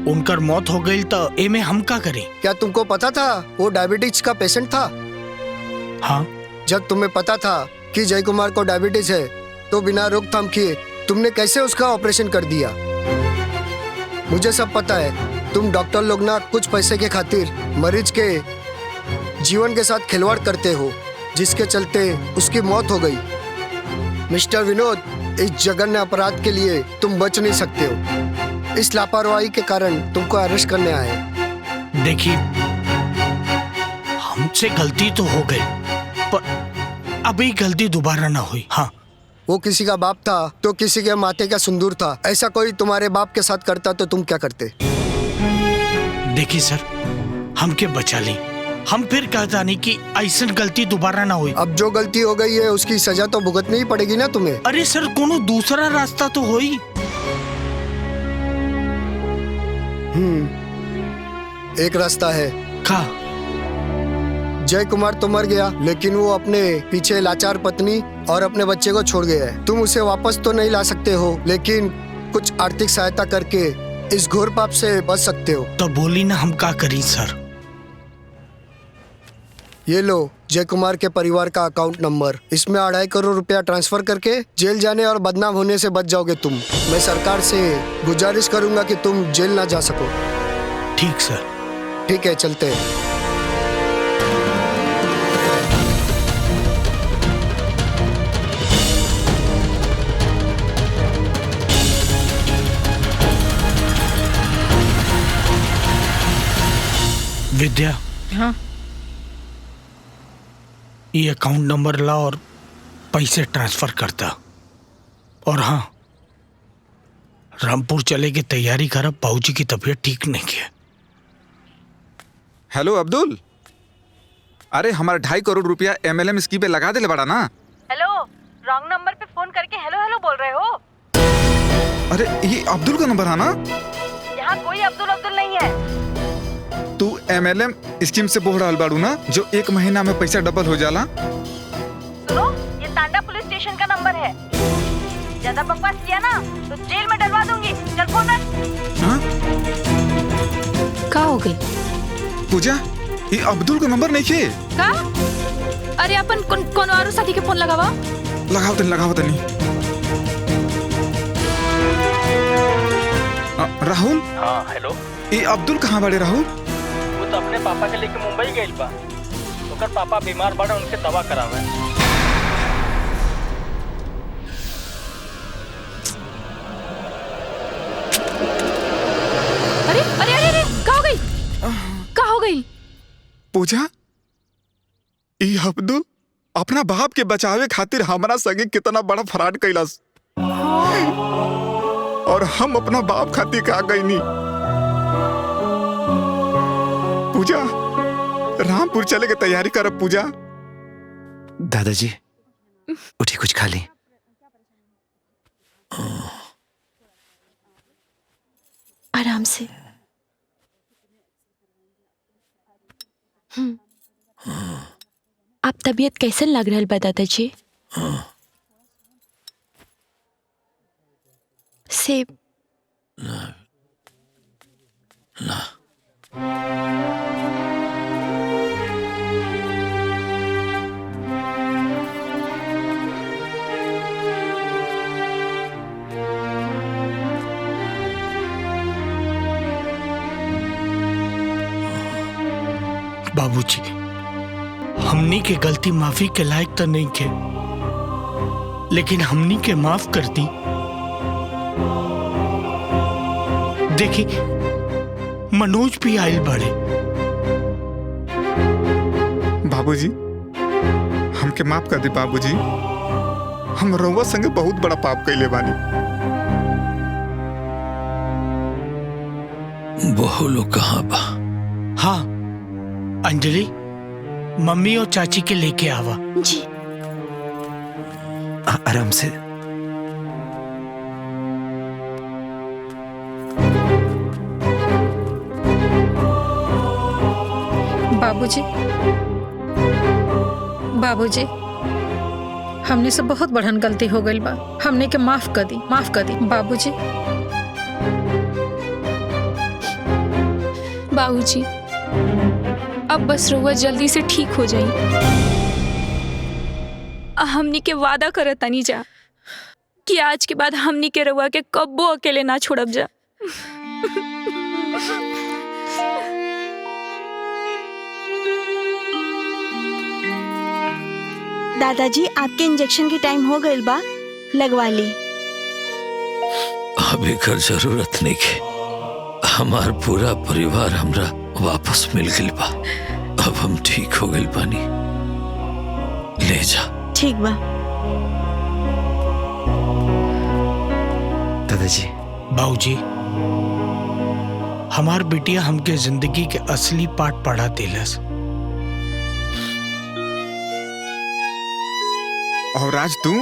उनकर मौत हो गई तो एमे हम का करें? क्या तुमको पता था वो डायबिटीज का पेशेंट था? हाँ। जब तुम्हें पता था कि जय कुमार को डायबिटीज है तो बिना रोकथाम किए तुमने कैसे उसका ऑपरेशन कर दिया? मुझे सब पता है। तुम डॉक्टर लोग ना कुछ पैसे के खातिर मरीज के जीवन के साथ खिलवाड़ करते हो, जिसके चलते उसकी मौत हो गई। मिस्टर विनोद, इस जघन्य अपराध के लिए तुम बच नहीं सकते हो। इस लापरवाही के कारण तुमको अरेस्ट करने आए। देखिए, हमसे गलती तो हो गई, पर अभी गलती दोबारा ना हुई। हाँ। वो किसी का बाप था तो किसी के माथे का सिंदूर था। ऐसा कोई तुम्हारे बाप के साथ करता तो तुम क्या करते? देखिए सर, हमके बचा ली, हम फिर कहता नहीं कि ऐसा गलती दोबारा ना हुई। अब जो गलती हो गई है उसकी सजा तो भुगतनी ही पड़ेगी ना तुम्हें। अरे सर, कोनो दूसरा रास्ता तो हो ही। एक रास्ता है। का? जय कुमार तो मर गया, लेकिन वो अपने पीछे लाचार पत्नी और अपने बच्चे को छोड़ गया है। तुम उसे वापस तो नहीं ला सकते हो, लेकिन कुछ आर्थिक सहायता करके इस घोर पाप से बच सकते हो। तो बोली ना, हम क्या करें सर? ये लो जय कुमार के परिवार का अकाउंट नंबर। इसमें 2.5 करोड़ रुपया ट्रांसफर करके जेल जाने और बदनाम होने से बच जाओगे तुम। मैं सरकार से गुजारिश करूंगा कि तुम जेल ना जा सको। ठीक सर। ठीक है, चलते हैं। विद्या। हाँ। ये अकाउंट नंबर ला और पैसे ट्रांसफर करता। और हाँ, रामपुर चले की तैयारी करब, बाबूजी की तबीयत ठीक नहीं है। हेलो अब्दुल, अरे हमारा 2.5 करोड़ रुपया MLM स्कीम पे लगा दे बड़ा ना। हेलो, रॉन्ग नंबर पे फोन करके हेलो हेलो बोल रहे हो। अरे ये अब्दुल का नंबर है ना? यहाँ कोई अब्दुल अब्दुल नहीं है। तू MLM स्कीम से बोल रहा बाड़ू ना, जो 1 महीना में पैसा डबल हो जाला। सुनो, ये तांडा पुलिस स्टेशन का नंबर है। ज्यादा बकवास किया ना तो जेल में डलवा दूंगी। चल फोन रख। हाँ? का हो गई पूजा, ये अब्दुल का नंबर नहीं खे। का? अरे अपन कौन और साथी के फोन लगावा? लगाओ तनी। राहुल। हाँ हेलो। ये अब्दुल कहाँ बड़े राहुल? वो तो अपने पापा के लेके मुंबई गइल बा। ओकर पापा बीमार बड़े, उनके दवा करावे। अरे अरे अरे अरे का हो गई? पूजा, ये अब्दुल अपना बाप के बचावे खातिर हमारा संगे कितना बड़ा फ्रॉड कैलास, और हम अपना बाप खातिर का गई नहीं। पूजा, रामपुर चले के तैयारी करब। पूजा दादाजी उठी, कुछ खा ली। आराम से। आप तबीयत कैसन लग रहा बा दादाजी? सेब ना। बाबूजी, हमनी के गलती माफी के लायक तो नहीं थे, लेकिन हमनी के माफ कर दी। देखी, मनोज भी आयल बड़े। बाबूजी, हमके माफ कर दे बाबूजी। हम रउआ संगे बहुत बड़ा पाप कैले बानी। बहु लोग कहाँ बा? हाँ, अंजलि मम्मी और चाची के लेके आवा। जी। आराम से। बाबूजी, हमने से बहुत बड़हन गलती हो गई बा। हमने के माफ कर दी बाबूजी। बाबूजी, अब बस रउआ जल्दी से ठीक हो जाई। हमनी के वादा करत तनी जा कि आज के बाद हमनी के रउआ के कब्बो अकेले ना छोड़ब जा। दादाजी, आपके इंजेक्शन की टाइम हो गई बा, लगवा ली। अभी कर जरूरत नहीं के। हमार पूरा परिवार हमरा वापस मिल गइल बा। अब हम ठीक हो गइल बानी। ले जा। ठीक बा। दादाजी। बाबूजी, हमार बिटिया हमके जिंदगी के असली पाठ पढ़ा दिलस। और आज तू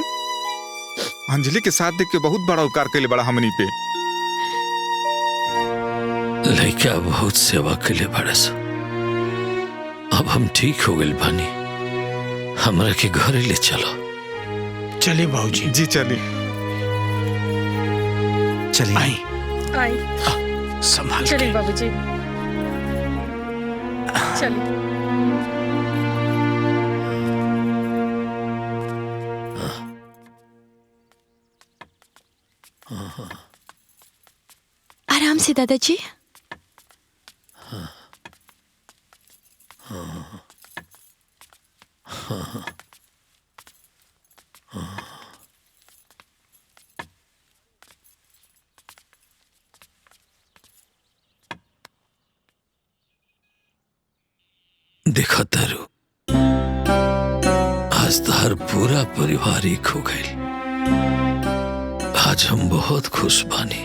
अंजलि के साथ देख के बहुत बड़ा उपकार कैले बड़ा हमनी पे। लड़का बहुत सेवा के लिए बड़स। अब हम ठीक हो गए बानी। हमरा के घरे ले चलो। चले बाबूजी। जी चले। चलिए। आई संभाल के। चलिए बाबूजी, चलिए। आराम से दादाजी। देखो तारू, आज तार पूरा परिवार एक हो गए। आज हम बहुत खुश बानी।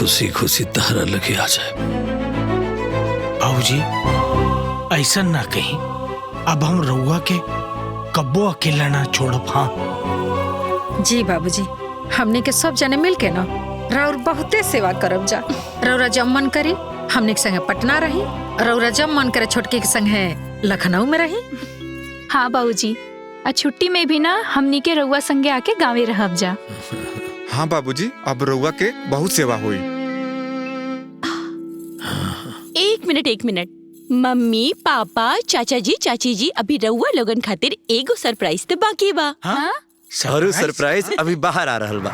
खुशी खुशी तहरा लगे आ जाए। बाबूजी ऐसा ना कहीं, अब हम रउआ के कब्बो अकेला ना छोड़ब। हाँ जी बाबूजी, हमने के सब जने मिल के ना राउर बहुते सेवा करब जा। रउरा जब मन करी हमने के संगे पटना रही, रउरा जब मन करे छोटकी के संगे लखनऊ में रही। हाँ बाबूजी, आ छुट्टी में भी ना हमनी के रउआ संगे आके गाँवे रहब जा। हाँ बाबूजी, अब रउआ के बहुत सेवा हुई। एक मिनट, मम्मी पापा चाचा जी चाची जी, अभी रउआ लोगन खातिर एगो सरप्राइज तो बाकी बा। हाँ? और उ सरप्राइज अभी बाहर आ रहल बा।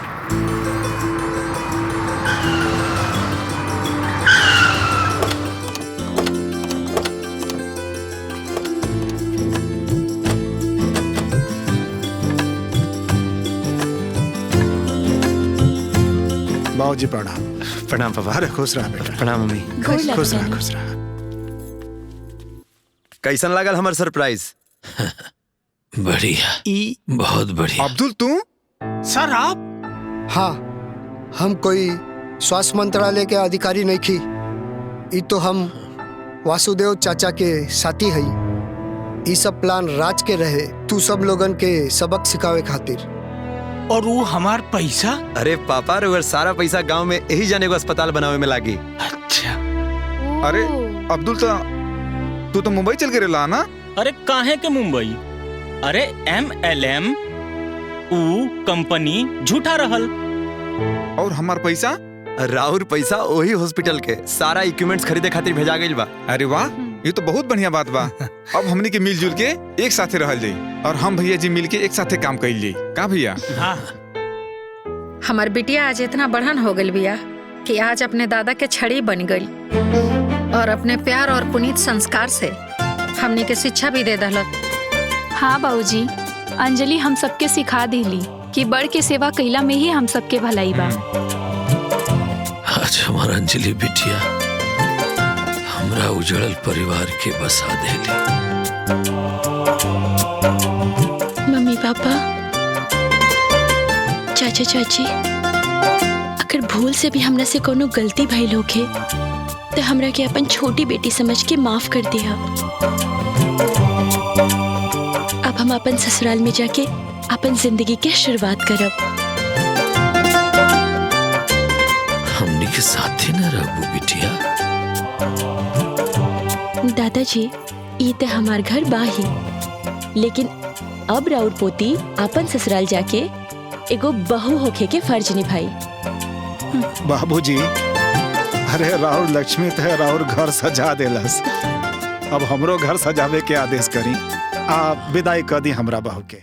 बाबूजी प्रणाम। प्रणाम पापा। अरे खुश रहा बेटा। प्रणाम मम्मी। खुश रहा खुश रहा। कैसन लागल हमार सरप्राइज? बढ़िया, बहुत बढ़िया। अब्दुल तू? सर आप? हाँ, हम कोई स्वास्थ्य मंत्रालय के अधिकारी नहीं थी। ये तो हम वासुदेव चाचा के साथी है। ये सब प्लान राज के रहे, तू सब लोगन के सबक सिखावे खातिर। और वो हमार पैसा? अरे पापा रे, सारा पैसा गांव में यही जाने को अस्पताल बनावे में लागी। अच्छा। अरे अब्दुल तू तो मुंबई चल के रहा ना? अरे काहे के मुंबई? अरे MLM ऊ कंपनी झूठा रहल। और हमार पैसा? राउर पैसा वही हॉस्पिटल के सारा इक्विपमेंट्स खरीदे खातिर भेजा गइल बा। अरे वाह, ये तो बहुत बढ़िया बात बा। अब हमनी के मिलजुल के एक साथे रहल जाई और हम भैया जी मिल के एक साथे काम कइल जाई। का भैया? हाँ। हमार बिटिया आज इतना बढ़न हो गई बिया कि आज अपने दादा के छड़ी बन गई और अपने प्यार और पुनीत संस्कार से हमने के शिक्षा भी दे दहलत। हाँ बाबूजी, अंजलि हम सबके सिखा दिली कि बड़ के सेवा कइला में ही हम सबके भलाई बा। आज हमारा अंजलि बिटिया हमरा उजड़ल परिवार के बसा देली। मम्मी पापा चाचा चाची, अगर भूल से भी हमरा से कोनो गलती भइल होखे तो हमरा के अपन छोटी बेटी समझ के माफ कर दिया। अब हम अपन ससुराल में जाके अपन जिंदगी के शुरुआत करब। हमनी के साथ ही न रहबू बिटिया? दादाजी, ई तो हमार घर बाही, लेकिन अब राउर पोती अपन ससुराल जाके एगो बहू होखे के फर्ज निभाई। बाबूजी, अरे राउर लक्ष्मी तो राउर घर सजा देलस, अब हमरो घर सजावे के आदेश करी। आप विदाई कर दी हमरा बहू के।